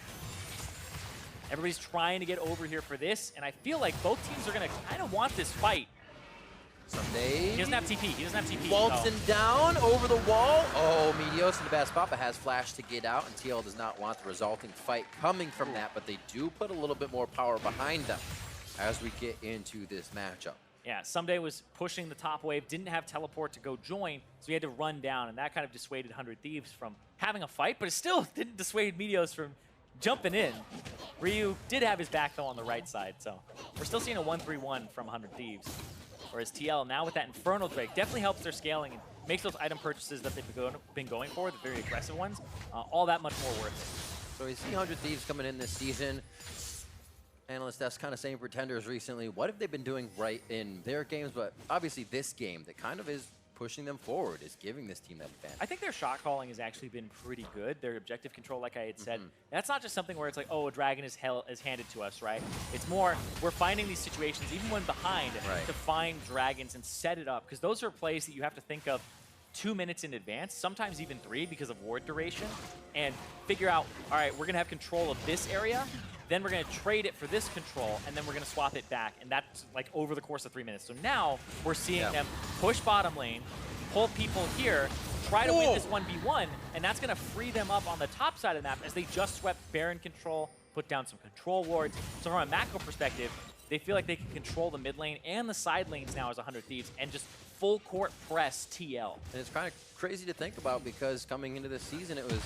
Everybody's trying to get over here for this, and I feel like both teams are going to kind of want this fight. Ssumday. He doesn't have TP. He doesn't have TP. Waltzing down over the wall. Oh, Meteos in the bad spot, but has flash to get out, and TL does not want the resulting fight coming from that, but they do put a little bit more power behind them as we get into this matchup. Yeah, Ssumday was pushing the top wave, didn't have teleport to go join, so he had to run down, and that kind of dissuaded 100 Thieves from having a fight, but it still didn't dissuade Meteos from jumping in. Ryu did have his back, though, on the right side, so we're still seeing a 1-3-1 from 100 Thieves. Whereas TL, now with that Infernal Drake, definitely helps their scaling and makes those item purchases that they've been going for, the very aggressive ones, all that much more worth it. So we see 100 Thieves coming in this season. Analyst that's kind of saying Pretenders recently, what have they been doing right in their games? But obviously this game that kind of is pushing them forward, is giving this team that advantage. I think their shot calling has actually been pretty good. Their objective control, like I had said, that's not just something where it's like, oh, a dragon is handed to us, right? It's more, we're finding these situations, even when behind, to find dragons and set it up. Because those are plays that you have to think of 2 minutes in advance, sometimes even 3 because of ward duration, and figure out, all right, we're going to have control of this area, then we're going to trade it for this control, and then we're going to swap it back, and that's like over the course of 3 minutes. So now we're seeing them push bottom lane, pull people here, try to win this 1v1, and that's going to free them up on the top side of the map as they just swept Baron control, put down some control wards. So from a macro perspective, they feel like they can control the mid lane and the side lanes now as 100 Thieves and just full court press TL. And it's kind of crazy to think about because coming into this season, it was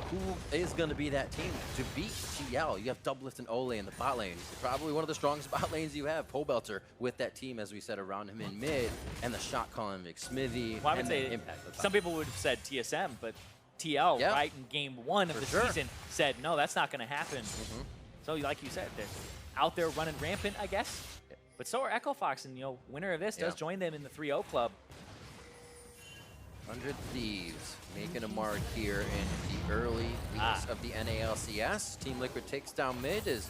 who is going to be that team to beat TL? You have DoubleLift and Olleh in the bot lane. Probably one of the strongest bot lanes you have. Pobelter with that team, as we said, around him in mid, and the shot calling of Xmithie. Well, I would say Impact. Some people would have said TSM, but TL, right, in game 1 of the season, said, no, that's not going to happen. So like you said, they're out there running rampant, I guess. But so are Echo Fox, and winner of this does join them in the 3-0 club. 100 Thieves making a mark here in the early weeks of the NALCS. Team Liquid takes down mid as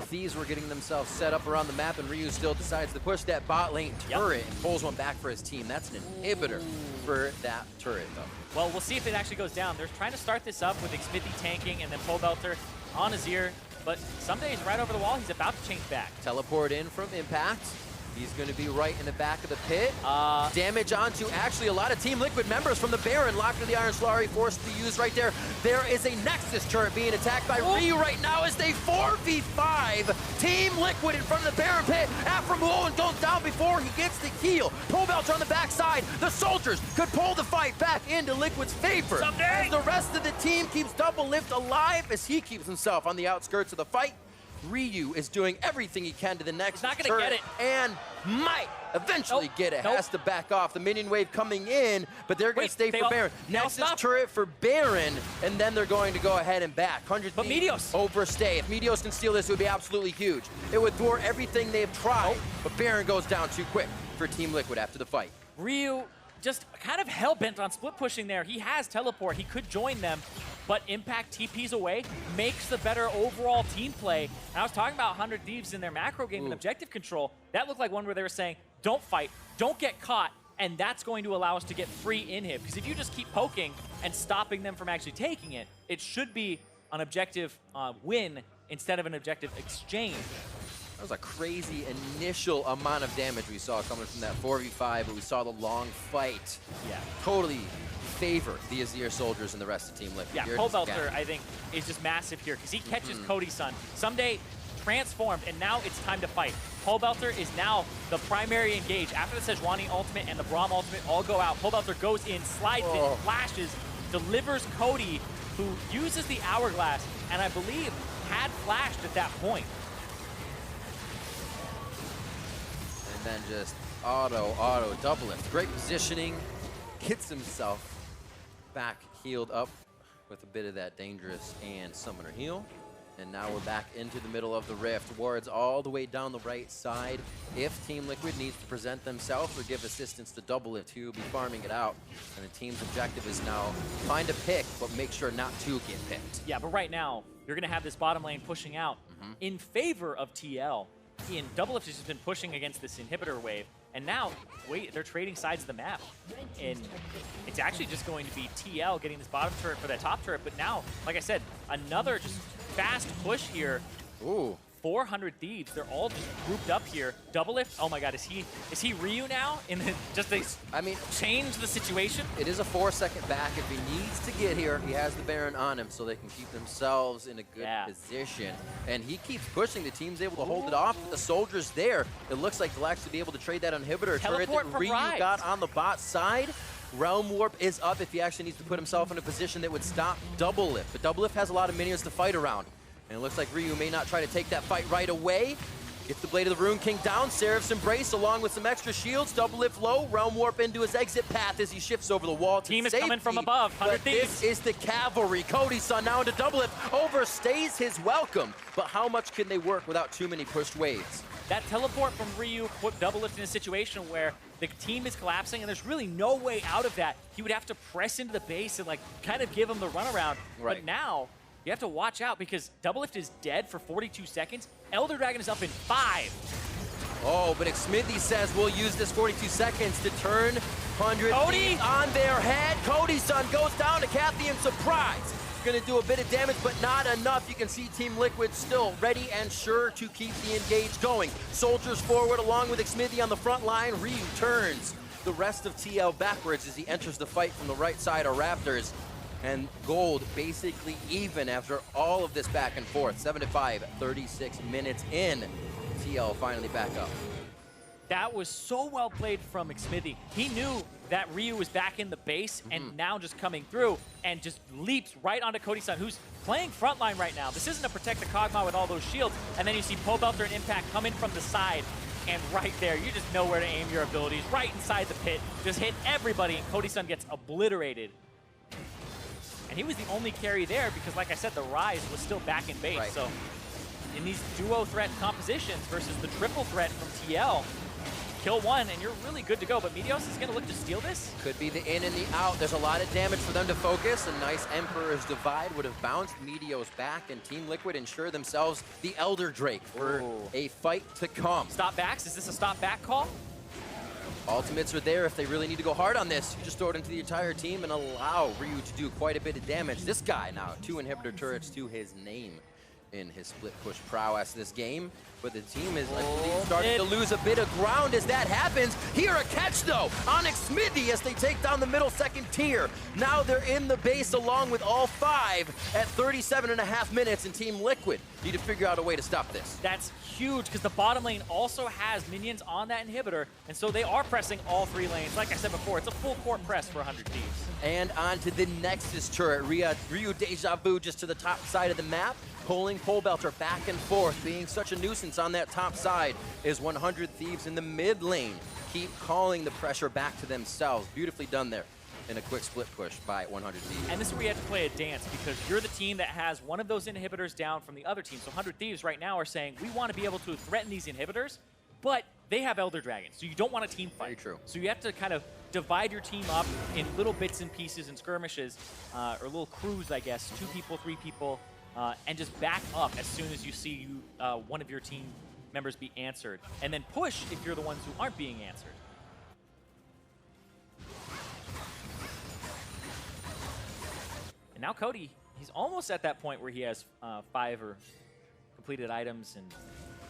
Thieves were getting themselves set up around the map, and Ryu still decides to push that bot lane turret and pulls one back for his team. That's an inhibitor for that turret, though. Well, we'll see if it actually goes down. They're trying to start this up with Xmithie tanking and then Pobelter on Azir. But Ssumday is right over the wall. He's about to change back. Teleport in from Impact. He's going to be right in the back of the pit. Damage onto actually a lot of Team Liquid members from the Baron. Locked to the Iron Slurry, forced to be used right there. There is a Nexus turret being attacked by Ryu right now as they 4v5. Team Liquid in front of the Baron pit. Aphromoo goes down before he gets the heal. Pobelter on the backside. The soldiers could pull the fight back into Liquid's favor. As the rest of the team keeps DoubleLift alive as he keeps himself on the outskirts of the fight. Ryu is doing everything he can to the next turret. He's not going to get it. And might eventually get it. Has to back off. The minion wave coming in, but they're going to stay for Baron. Nexus turret for Baron, and then they're going to go ahead and back. 100 but Meteos overstay. If Meteos can steal this, it would be absolutely huge. It would thwart everything they've tried, but Baron goes down too quick for Team Liquid after the fight. Ryu just kind of hell-bent on split pushing there. He has teleport. He could join them, but Impact TPs away, makes the better overall team play. And I was talking about 100 Thieves in their macro game and objective control. That looked like one where they were saying, don't fight, don't get caught, and that's going to allow us to get free inhib. Because if you just keep poking and stopping them from actually taking it, it should be an objective win instead of an objective exchange. That was a crazy initial amount of damage we saw coming from that 4v5, but we saw the long fight. Totally favor the Azir soldiers and the rest of Team Liquid. Yeah, Pobelter, I think, is just massive here because he catches Cody Sun. Ssumday transformed, and now it's time to fight. Pobelter is now the primary engage. After the Sejuani ultimate and the Braum ultimate all go out, Pobelter goes in, slides in, flashes, delivers Cody, who uses the Hourglass, and I believe had flashed at that point. And then just auto, DoubleLift. Great positioning. Gets himself back healed up with a bit of that dangerous and summoner heal. And now we're back into the middle of the rift. Wards all the way down the right side. If Team Liquid needs to present themselves or give assistance to DoubleLift, he will be farming it out. And the team's objective is now find a pick, but make sure not to get picked. Yeah, but right now, you're going to have this bottom lane pushing out in favor of TL. And DoubleLift has just been pushing against this inhibitor wave. And now, wait, they're trading sides of the map. And it's actually just going to be TL getting this bottom turret for that top turret. But now, like I said, another just fast push here. Ooh. 400 Thieves. They're all just grouped up here. DoubleLift. Oh my God, is he Ryu now? In the, just they change the situation. It is a 4-second back. If he needs to get here, he has the Baron on him so they can keep themselves in a good position. And he keeps pushing. The team's able to hold it off. With the soldiers there, it looks like they'll actually be able to trade that inhibitor turret that Ryu got on the bot side. Realm Warp is up if he actually needs to put himself in a position that would stop DoubleLift. But DoubleLift has a lot of minions to fight around. And it looks like Ryu may not try to take that fight right away. Gets the Blade of the Rune King down. Seraph's Embrace along with some extra shields. DoubleLift low. Realm Warp into his exit path as he shifts over the wall to Team is safety. coming from above. 100 Thieves. This is the cavalry. Cody Sun now into DoubleLift. Overstays his welcome. But how much can they work without too many pushed waves? That teleport from Ryu put DoubleLift in a situation where the team is collapsing and there's really no way out of that. He would have to press into the base and like kind of give him the runaround. Right. But now you have to watch out because DoubleLift is dead for 42 seconds. Elder Dragon is up in 5. Oh, but Xmithie says we'll use this 42 seconds to turn 100 Cody on their head. Cody Sun goes down to Cathian surprise. Gonna do a bit of damage, but not enough. You can see Team Liquid still ready and sure to keep the engage going. Soldiers forward along with Xmithie on the front line. Ryu turns the rest of TL backwards as he enters the fight from the right side of Raptors. And Gold basically even after all of this back and forth. 7-5, 36 minutes in. TL finally back up. That was so well played from Xmithie. He knew that Ryu was back in the base and now just coming through and just leaps right onto Cody Sun, who's playing frontline right now. This isn't a protect the Kog'Maw with all those shields. And then you see Pobelter and Impact come in from the side. And right there, you just know where to aim your abilities. Right inside the pit. Just hit everybody and Cody Sun gets obliterated. And he was the only carry there because, like I said, the Ryze was still back in base. Right. So in these duo threat compositions versus the triple threat from TL, kill one and you're really good to go. But Meteos is going to look to steal this. Could be the in and the out. There's a lot of damage for them to focus. A nice Emperor's Divide would have bounced Meteos back, and Team Liquid ensure themselves the Elder Drake for a fight to come. Stop backs? Is this a stop back call? Ultimates are there if they really need to go hard on this. You just throw it into the entire team and allow Ryu to do quite a bit of damage. This guy now, 2 inhibitor turrets to his name in his split push prowess this game. But the team is starting to lose a bit of ground as that happens. Here a catch though on Xmithie as they take down the middle second tier. Now they're in the base along with all 5 at 37.5 minutes, and Team Liquid need to figure out a way to stop this. That's huge because the bottom lane also has minions on that inhibitor, and so they are pressing all 3 lanes. Like I said before, it's a full court press for 100 Thieves. And on to the Nexus turret. Ryu Deja Vu just to the top side of the map, pulling Pobelter back and forth, being such a nuisance on that top side is 100 Thieves in the mid lane. Keep calling the pressure back to themselves. Beautifully done there in a quick split push by 100 Thieves. And this is where you have to play a dance because you're the team that has one of those inhibitors down from the other team. So 100 Thieves right now are saying, we want to be able to threaten these inhibitors, but they have Elder Dragons, so you don't want a team fight. Very true. So you have to kind of divide your team up in little bits and pieces and skirmishes, or little crews, I guess, 2 people, 3 people, and just back up as soon as you see one of your team members be answered. And then push if you're the ones who aren't being answered. And now Cody, he's almost at that point where he has 5 or completed items and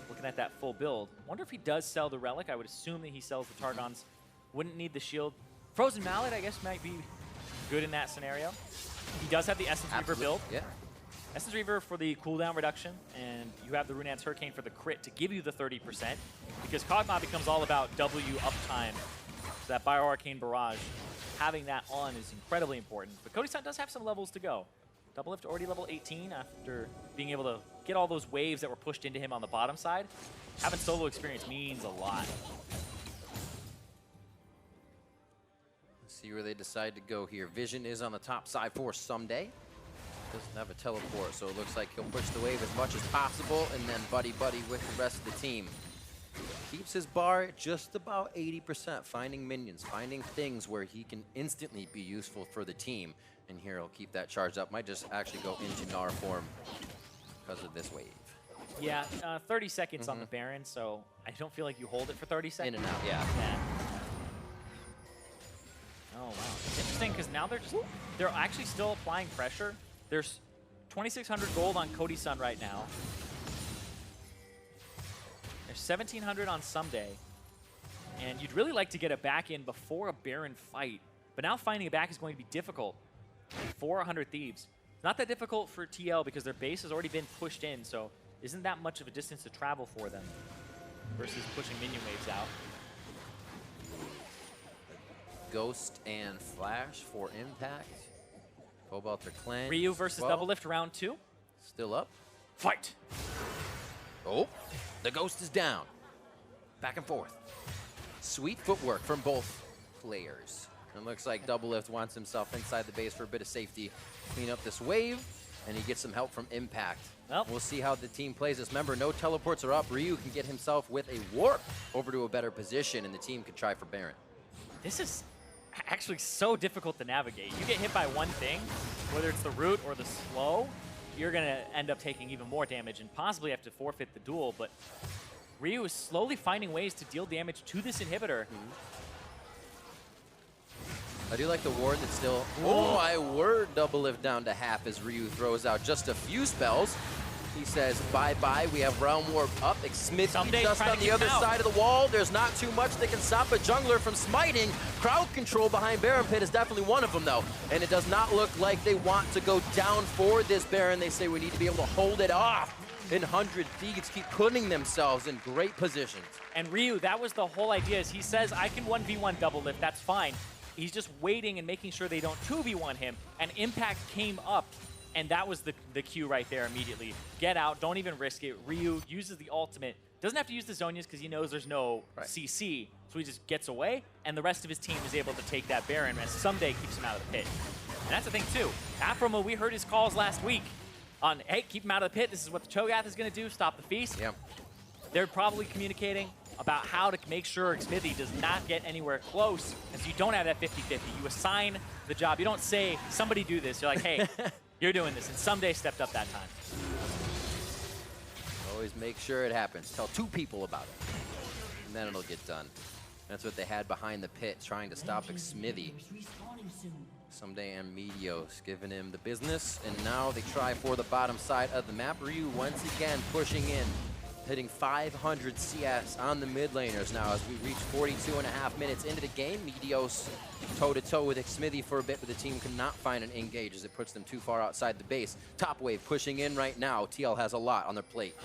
looking at that full build. Wonder if he does sell the Relic. I would assume that he sells the Targons. Wouldn't need the shield. Frozen Mallet, I guess, might be good in that scenario. He does have the Essence Reaver build. Yeah. Essence Reaver for the cooldown reduction, and you have the Runeance Hurricane for the crit to give you the 30%, because Kog'Maw becomes all about W uptime. So that Bio-Arcane Barrage, having that on is incredibly important. But Cody Sun does have some levels to go. DoubleLift already level 18 after being able to get all those waves that were pushed into him on the bottom side. Having solo experience means a lot. Let's see where they decide to go here. Vision is on the top side for Ssumday. Doesn't have a teleport, so it looks like he'll push the wave as much as possible and then buddy-buddy with the rest of the team. Keeps his bar at just about 80%, finding minions, finding things where he can instantly be useful for the team. And here he'll keep that charged up. Might just actually go into Gnar form because of this wave. Yeah, 30 seconds on the Baron, so I don't feel like you hold it for 30 seconds. In and out, yeah. Oh, wow. It's interesting because now they're actually still applying pressure. There's 2,600 gold on Cody Sun right now. There's 1,700 on Ssumday. And you'd really like to get a back in before a Baron fight. But now finding a back is going to be difficult. 400 Thieves. Not that difficult for TL because their base has already been pushed in, so isn't that much of a distance to travel for them versus pushing minion waves out. Ghost and Flash for impact. Pobelter cleanse. Ryu versus DoubleLift round 2. Still up. Fight! Oh, the Ghost is down. Back and forth. Sweet footwork from both players. And looks like DoubleLift wants himself inside the base for a bit of safety. Clean up this wave, and he gets some help from impact. Well, we'll see how the team plays this. Remember, no teleports are up. Ryu can get himself with a warp over to a better position, and the team can try for Baron. This is actually so difficult to navigate. You get hit by one thing, whether it's the root or the slow, you're going to end up taking even more damage and possibly have to forfeit the duel. But Ryu is slowly finding ways to deal damage to this inhibitor. I do like the ward that's still... Oh, I word DoubleLift down to half as Ryu throws out just a few spells. He says, bye-bye. We have Realm Warp up. Xmithie just on the other side of the wall. There's not too much that can stop a jungler from smiting. Crowd control behind Baron Pit is definitely one of them, though. And it does not look like they want to go down for this Baron. They say we need to be able to hold it off. And 100 Thieves keep putting themselves in great positions. And Ryu, that was the whole idea. Is he says, I can 1v1 DoubleLift. That's fine. He's just waiting and making sure they don't 2v1 him. And impact came up. And that was the cue right there immediately. Get out, don't even risk it. Ryu uses the ultimate. Doesn't have to use the Zhonya's because he knows there's no CC. So he just gets away, and the rest of his team is able to take that Baron as Ssumday keeps him out of the pit. And that's the thing too. Aphromoo, we heard his calls last week on, hey, keep him out of the pit. This is what the Cho'Gath is going to do, stop the feast. Yep. They're probably communicating about how to make sure Xmithie does not get anywhere close, and so you don't have that 50-50. You assign the job. You don't say, somebody do this. You're like, hey, you're doing this, and Ssumday stepped up that time. Always make sure it happens. Tell 2 people about it, and then it'll get done. That's what they had behind the pit, trying to stop Xmithie. Ssumday and Meteos giving him the business, and now they try for the bottom side of the map. Ryu once again pushing in, hitting 500 CS on the mid laners now as we reach 42.5 minutes into the game. Meteos toe-to-toe with Xmithie for a bit, but the team cannot find an engage as it puts them too far outside the base. Top wave pushing in right now. TL has a lot on their plate.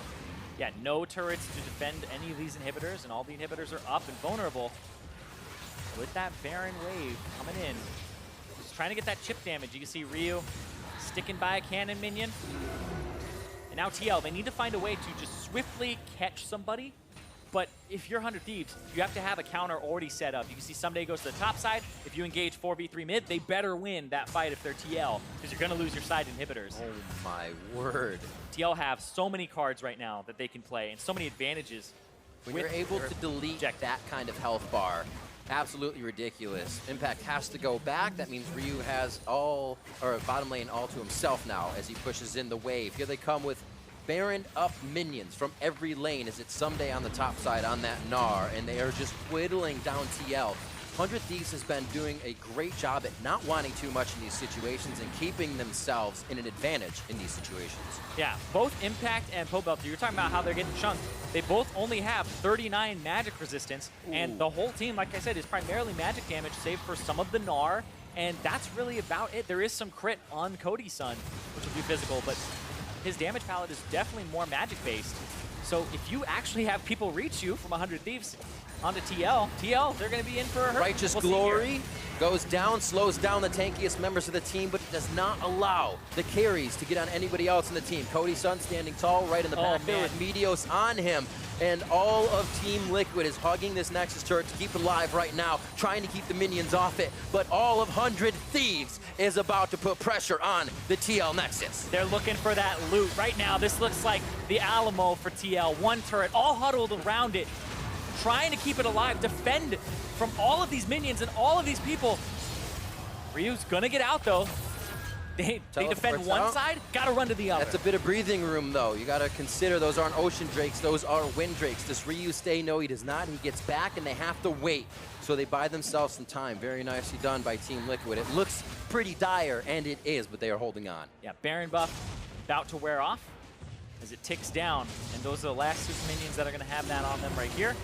Yeah, no turrets to defend any of these inhibitors, and all the inhibitors are up and vulnerable. With that Baron wave coming in, just trying to get that chip damage. You can see Ryu sticking by a cannon minion. And now TL, they need to find a way to just swiftly catch somebody. But if you're 100 Thieves, you have to have a counter already set up. You can see Ssumday goes to the top side. If you engage 4v3 mid, they better win that fight if they're TL, because you're going to lose your side inhibitors. Oh my word. TL have so many cards right now that they can play, and so many advantages. When you're able to delete that kind of health bar, absolutely ridiculous. Impact has to go back. That means Ryu has bottom lane all to himself now as he pushes in the wave. Here they come with Baron up minions from every lane as it's Ssumday on the top side on that Gnar, and they are just whittling down TL. 100 Thieves has been doing a great job at not wanting too much in these situations and keeping themselves in an advantage in these situations. Yeah, both Impact and Pobelter, you're talking about how they're getting chunked. They both only have 39 magic resistance, and the whole team, like I said, is primarily magic damage, save for some of the Gnar And that's really about it. There is some crit on Cody Sun, which will be physical, but his damage palette is definitely more magic-based. So if you actually have people reach you from 100 Thieves onto TL, they're going to be in for a hurt. Righteous Glory goes down, slows down the tankiest members of the team, but does not allow the carries to get on anybody else in the team. Cody Sun standing tall right in the back there with Meteos on him. And all of Team Liquid is hugging this Nexus turret to keep it alive right now, trying to keep the minions off it. But all of 100 Thieves is about to put pressure on the TL Nexus. They're looking for that loot. Right now, this looks like the Alamo for TL. One turret, all huddled around it, trying to keep it alive, defend from all of these minions and all of these people. Ryu's gonna get out, though. They defend one side, gotta run to the other. That's a bit of breathing room, though. You gotta consider those aren't Ocean Drakes, those are Wind Drakes. Does Ryu stay? No, he does not. He gets back, and they have to wait. So they buy themselves some time. Very nicely done by Team Liquid. It looks pretty dire, and it is, but they are holding on. Yeah, Baron buff about to wear off as it ticks down, and those are the last super minions that are gonna have that on them right here.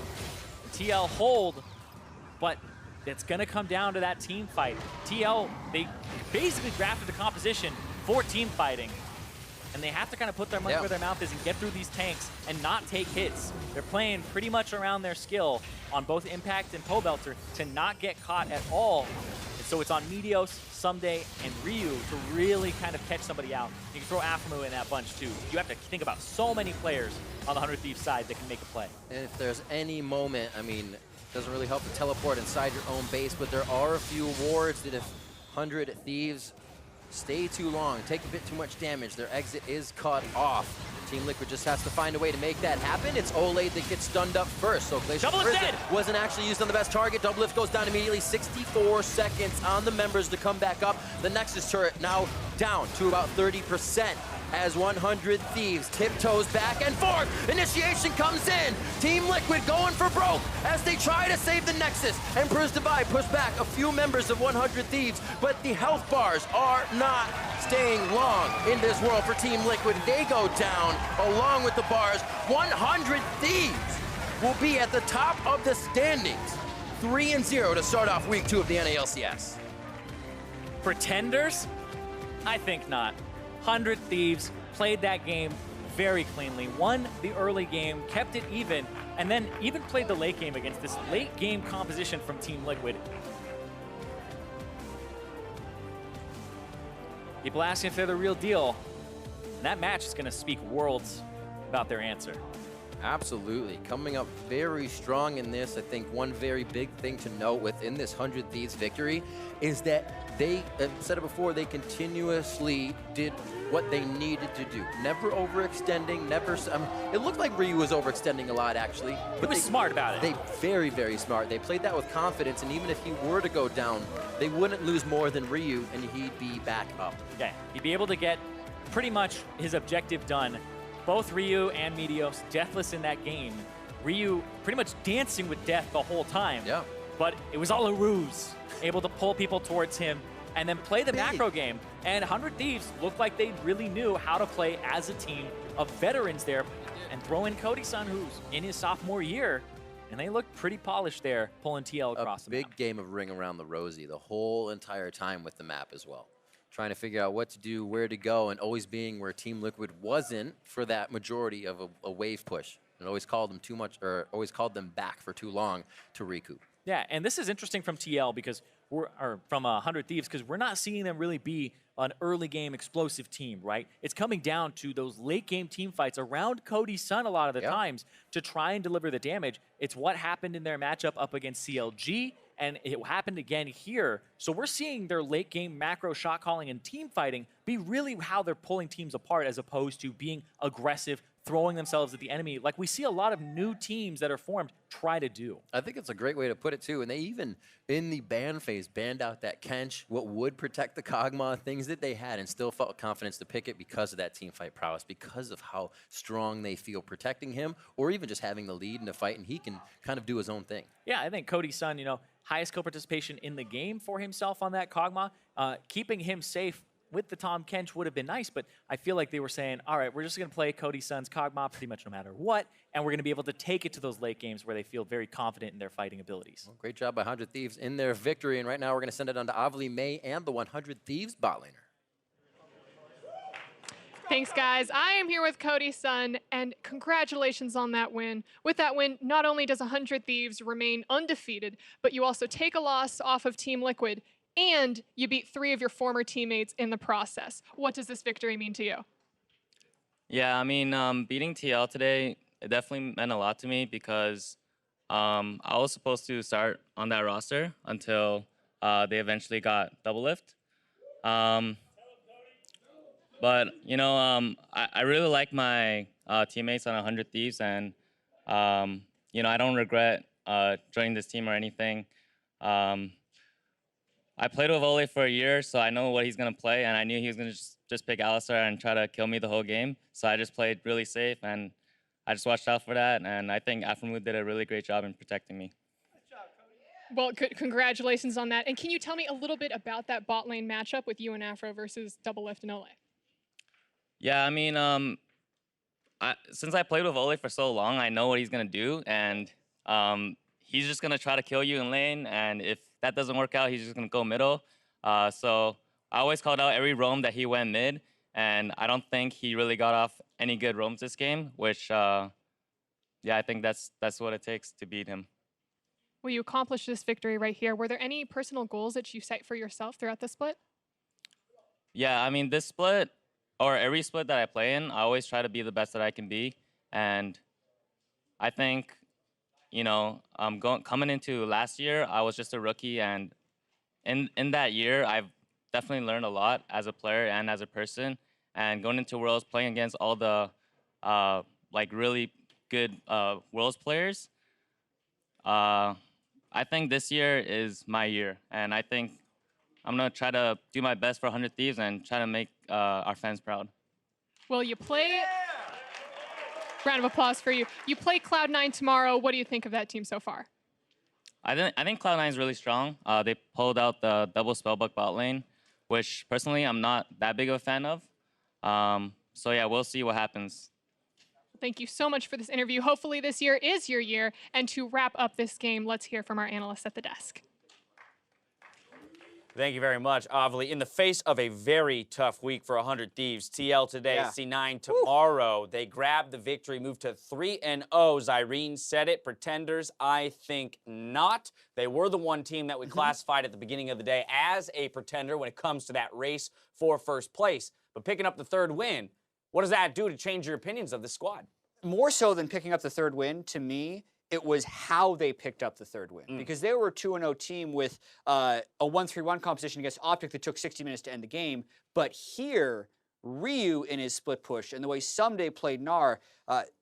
The TL hold, but it's going to come down to that team fight. TL, they basically drafted the composition for team fighting, and they have to kind of put their money where their mouth is and get through these tanks and not take hits. They're playing pretty much around their skill on both Impact and Pobelter to not get caught at all. And so it's on Meteos, Ssumday, and Ryu to really kind of catch somebody out. You can throw Aphromoo in that bunch too. You have to think about so many players on the 100 Thieves side that can make a play. And if there's any moment, I mean, doesn't really help to teleport inside your own base, but there are a few wards that if 100 Thieves stay too long, take a bit too much damage, their exit is cut off. Team Liquid just has to find a way to make that happen. It's Olleh that gets stunned up first. So DoubleLift wasn't actually used on the best target. DoubleLift goes down immediately. 64 seconds on the members to come back up. The Nexus turret now down to about 30%. As 100 Thieves tiptoes back and forth. Initiation comes in. Team Liquid going for broke as they try to save the Nexus. Emperor's Divide push back a few members of 100 Thieves, but the health bars are not staying long in this world for Team Liquid. They go down along with the bars. 100 Thieves will be at the top of the standings. 3-0 to start off week 2 of the NALCS. Pretenders? I think not. 100 Thieves played that game very cleanly, won the early game, kept it even, and then even played the late game against this late game composition from Team Liquid. People asking if they're the real deal, and that match is going to speak worlds about their answer. Absolutely. Coming up very strong in this. I think one very big thing to note within this 100 Thieves victory is that they, I've said it before, they continuously did what they needed to do. Never overextending, never... it looked like Ryu was overextending a lot, actually. But he was smart about it. They very, very smart. They played that with confidence, and even if he were to go down, they wouldn't lose more than Ryu, and he'd be back up. Yeah, he'd be able to get pretty much his objective done. Both Ryu and Meteos deathless in that game. Ryu pretty much dancing with death the whole time. Yeah. But it was all a ruse. Able to pull people towards him and then play the macro game. And 100 Thieves looked like they really knew how to play as a team of veterans there. And throw in Cody Sun, who's in his sophomore year. And they looked pretty polished there, pulling TL across the map. A big game of Ring Around the Rosie the whole entire time with the map as well. Trying to figure out what to do, where to go, and always being where Team Liquid wasn't for that majority of a wave push. And always called them too much, or always called them back for too long to recoup. Yeah, and this is interesting from TL because from 100 Thieves, because we're not seeing them really be an early game explosive team, right? It's coming down to those late game team fights around Cody Sun a lot of the times to try and deliver the damage. It's what happened in their matchup up against CLG, and it happened again here. So we're seeing their late game macro shot calling and team fighting be really how they're pulling teams apart as opposed to being aggressive, throwing themselves at the enemy like we see a lot of new teams that are formed try to do. I think it's a great way to put it too. And they even, in the ban phase, banned out that Kench, what would protect the Kog'Maw, things that they had, and still felt confidence to pick it because of that team fight prowess, because of how strong they feel protecting him, or even just having the lead in a fight, and he can kind of do his own thing. Yeah, I think Cody Sun, highest co-participation in the game for himself on that Kog'Maw, keeping him safe with the Tahm Kench would have been nice, but I feel like they were saying, all right, we're just going to play Cody Sun's Kog'Maw pretty much no matter what, and we're going to be able to take it to those late games where they feel very confident in their fighting abilities. Well, great job by 100 Thieves in their victory, and right now we're going to send it on to Olleh, May, and the 100 Thieves bot laner. Thanks, guys. I am here with Cody Sun, and congratulations on that win. With that win, not only does 100 Thieves remain undefeated, but you also take a loss off of Team Liquid, and you beat 3 of your former teammates in the process. What does this victory mean to you? Yeah, I mean, beating TL today, it definitely meant a lot to me because I was supposed to start on that roster until they eventually got DoubleLift. But, you know, I really like my teammates on 100 Thieves, and, you know, I don't regret joining this team or anything. I played with Olleh for a year, so I know what he's going to play, and I knew he was going to just pick Alistar and try to kill me the whole game. So I just played really safe, and I just watched out for that, and I think Aphromoo did a really great job in protecting me. Well, congratulations on that. And can you tell me a little bit about that bot lane matchup with you and Aphro versus DoubleLift and Olleh? Yeah, I mean, since I played with Olleh for so long, I know what he's going to do, and he's just going to try to kill you in lane, and if that doesn't work out, he's just going to go middle. So I always called out every roam that he went mid, and I don't think he really got off any good roams this game, which, yeah, I think that's what it takes to beat him. Well, you accomplished this victory right here. Were there any personal goals that you set for yourself throughout the split? Yeah, I mean, this split, or every split that I play in, I always try to be the best that I can be, and I think, you know, coming into last year, I was just a rookie, and in that year, I've definitely learned a lot as a player and as a person. And going into Worlds, playing against all the like really good Worlds players, I think this year is my year, and I think I'm gonna try to do my best for 100 Thieves and try to make our fans proud. Well, you play. Round of applause for you. You play Cloud9 tomorrow. What do you think of that team so far? I think Cloud9 is really strong. They pulled out the double spellbook bot lane, which personally I'm not that big of a fan of. So yeah, we'll see what happens. Thank you so much for this interview. Hopefully this year is your year. And to wrap up this game, let's hear from our analysts at the desk. Thank you very much, Olleh. In the face of a very tough week for 100 Thieves, TL today, C9 tomorrow, they grabbed the victory, moved to 3-0. Zyrene said it. Pretenders, I think not. They were the one team that we classified at the beginning of the day as a pretender when it comes to that race for first place. But picking up the 3rd win, what does that do to change your opinions of this squad? More so than picking up the 3rd win, to me, it was how they picked up the 3rd win. Because they were a 2-0 team with a 1-3-1 composition against Optic that took 60 minutes to end the game. But here, Ryu in his split push and the way Ssumday played Gnar,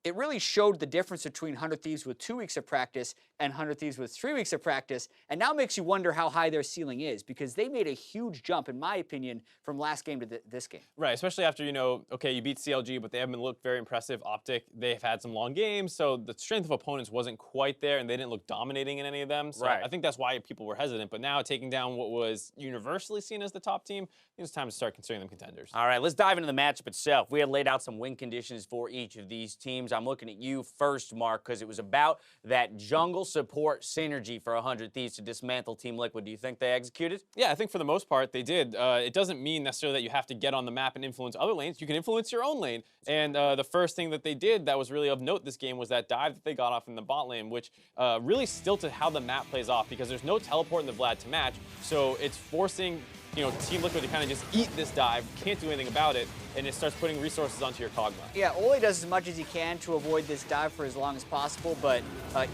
it really showed the difference between 100 Thieves with 2 weeks of practice and 100 Thieves with 3 weeks of practice, and now makes you wonder how high their ceiling is, because they made a huge jump, in my opinion, from last game to this game. Right, especially after, you know, okay, you beat CLG, but they haven't looked very impressive. Optic, they've had some long games, so the strength of opponents wasn't quite there, and they didn't look dominating in any of them. So I think that's why people were hesitant. But now, taking down what was universally seen as the top team, I think it's time to start considering them contenders. All right, let's dive into the matchup itself. We had laid out some win conditions for each of these teams. I'm looking at you first, Mark, because it was about that jungle support synergy for 100 Thieves to dismantle Team Liquid. Do you think they executed? Yeah, I think for the most part they did. It doesn't mean necessarily that you have to get on the map and influence other lanes. You can influence your own lane. And the first thing that they did that was really of note this game was that dive that they got off in the bot lane, which really stilted how the map plays off, because there's no teleport in the Vlad to match. So it's forcing, you know, Team Liquid to kind of just eat this dive, can't do anything about it, and it starts putting resources onto your Kog'Maw. Yeah, Olleh does as much as he can to avoid this dive for as long as possible, but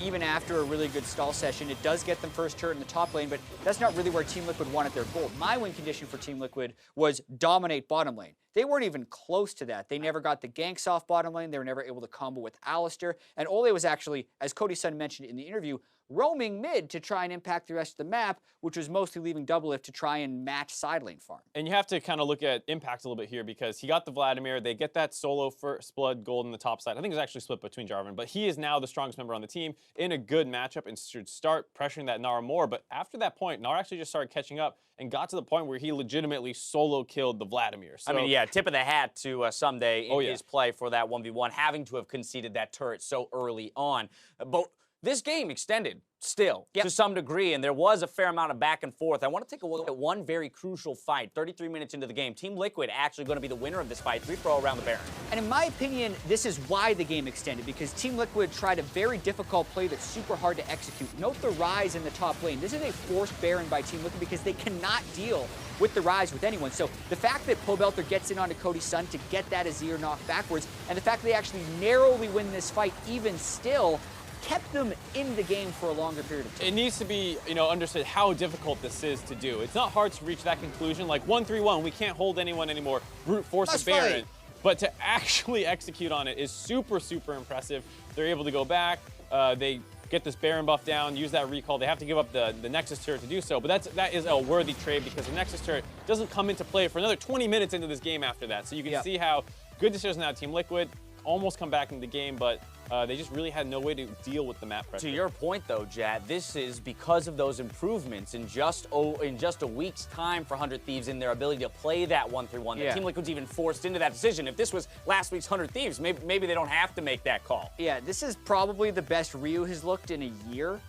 even after a really good stall session, it does get them first turret in the top lane, but that's not really where Team Liquid wanted their goal. My win condition for Team Liquid was dominate bottom lane. They weren't even close to that. They never got the ganks off bottom lane. They were never able to combo with Alistar, and Olleh was actually, as Cody Sun mentioned in the interview, roaming mid to try and impact the rest of the map, which was mostly leaving DoubleLift to try and match side lane farm. And you have to kind of look at impact a little bit here, because he got the Vladimir. They get that solo first blood gold on the top side. I think it's actually split between Jarvan, but he is now the strongest member on the team in a good matchup and should start pressuring that Gnar more. But after that point, Gnar actually just started catching up and got to the point where he legitimately solo killed the Vladimir. So, I mean, yeah, tip of the hat to Ssumday in his play for that 1v1, having to have conceded that turret so early on. But this game extended still to some degree, and there was a fair amount of back and forth. I want to take a look at one very crucial fight. 33 minutes into the game, Team Liquid actually going to be the winner of this fight, 3-0 around the Baron. And in my opinion, this is why the game extended, because Team Liquid tried a very difficult play that's super hard to execute. Note the Ryze in the top lane. This is a forced Baron by Team Liquid because they cannot deal with the Ryze with anyone. So the fact that Pobelter gets in onto Cody Sun to get that Azir knocked backwards, and the fact that they actually narrowly win this fight even still, kept them in the game for a longer period of time. It needs to be, understood how difficult this is to do. It's not hard to reach that conclusion. Like 1-3-1, we can't hold anyone anymore. Brute force a Baron. But to actually execute on it is super, super impressive. They're able to go back. They get this Baron buff down, use that recall. They have to give up the Nexus turret to do so. But that is a worthy trade because the Nexus turret doesn't come into play for another 20 minutes into this game after that. So you can see how good decision out of Team Liquid. Almost come back into the game, but they just really had no way to deal with the map pressure. To your point, though, Jad, this is because of those improvements in just a week's time for 100 Thieves in their ability to play that 1-3-1. The Team Liquid's even forced into that decision. If this was last week's 100 Thieves, maybe they don't have to make that call. Yeah, this is probably the best Ryu has looked in a year.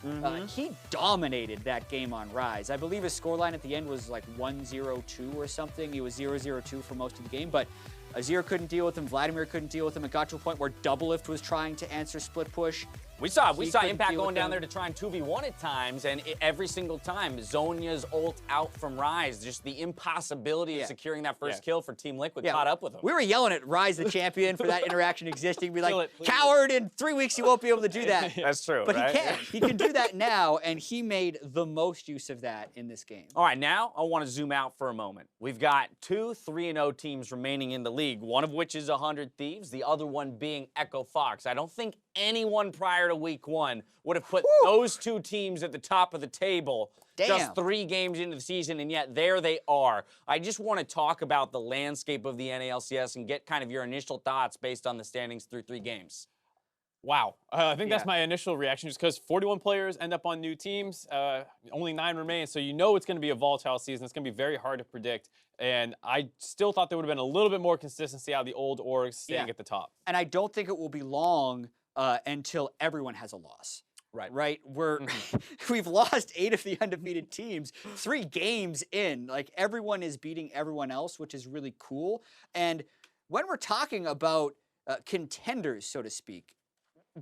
He dominated that game on Ryze. I believe his scoreline at the end was like 1-0-2 or something. He was 0-0-2 for most of the game, but Azir couldn't deal with him. Vladimir couldn't deal with him. It got to a point where DoubleLift was trying to answer split push. We saw Impact going down there to try and 2v1 at times, and every single time, Zhonya's ult out from Ryze, just the impossibility of securing that first kill for Team Liquid caught up with him. We were yelling at Ryze the champion for that interaction existing. Be like, coward, in 3 weeks you won't be able to do that. That's true, But he can. He can do that now, and he made the most use of that in this game. All right, now I want to zoom out for a moment. We've got 2 3-0 teams remaining in the league, one of which is 100 Thieves, the other one being Echo Fox. I don't think anyone prior to week 1 would have put those 2 teams at the top of the table just 3 games into the season, and yet there they are. I just want to talk about the landscape of the NALCS and get kind of your initial thoughts based on the standings through 3 games. Wow. I think that's my initial reaction just because 41 players end up on new teams. Only 9 remain, so you know it's going to be a volatile season. It's going to be very hard to predict. And I still thought there would have been a little bit more consistency out of the old orgs staying at the top. And I don't think it will be long until everyone has a loss. Right? We've lost 8 of the undefeated teams 3 games in. Like, everyone is beating everyone else, which is really cool. And when we're talking about contenders, so to speak,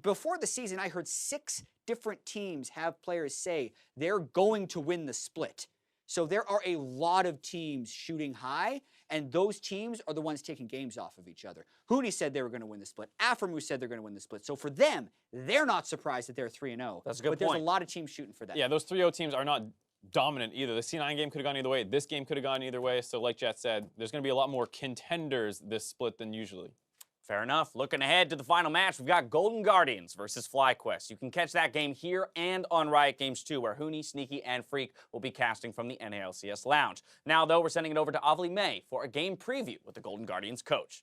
before the season, I heard 6 different teams have players say they're going to win the split. So there are a lot of teams shooting high, and those teams are the ones taking games off of each other. Huni said they were going to win the split. Aphromoo said they're going to win the split. So for them, they're not surprised that they're 3-0. That's a good point. But there's a lot of teams shooting for that. Yeah, those 3-0 teams are not dominant either. The C9 game could have gone either way. This game could have gone either way. So like Jet said, there's going to be a lot more contenders this split than usually. Fair enough. Looking ahead to the final match, we've got Golden Guardians versus FlyQuest. You can catch that game here and on Riot Games 2, where Huni, Sneaky, and Freak will be casting from the NALCS Lounge. Now, though, we're sending it over to Vladimir for a game preview with the Golden Guardians coach.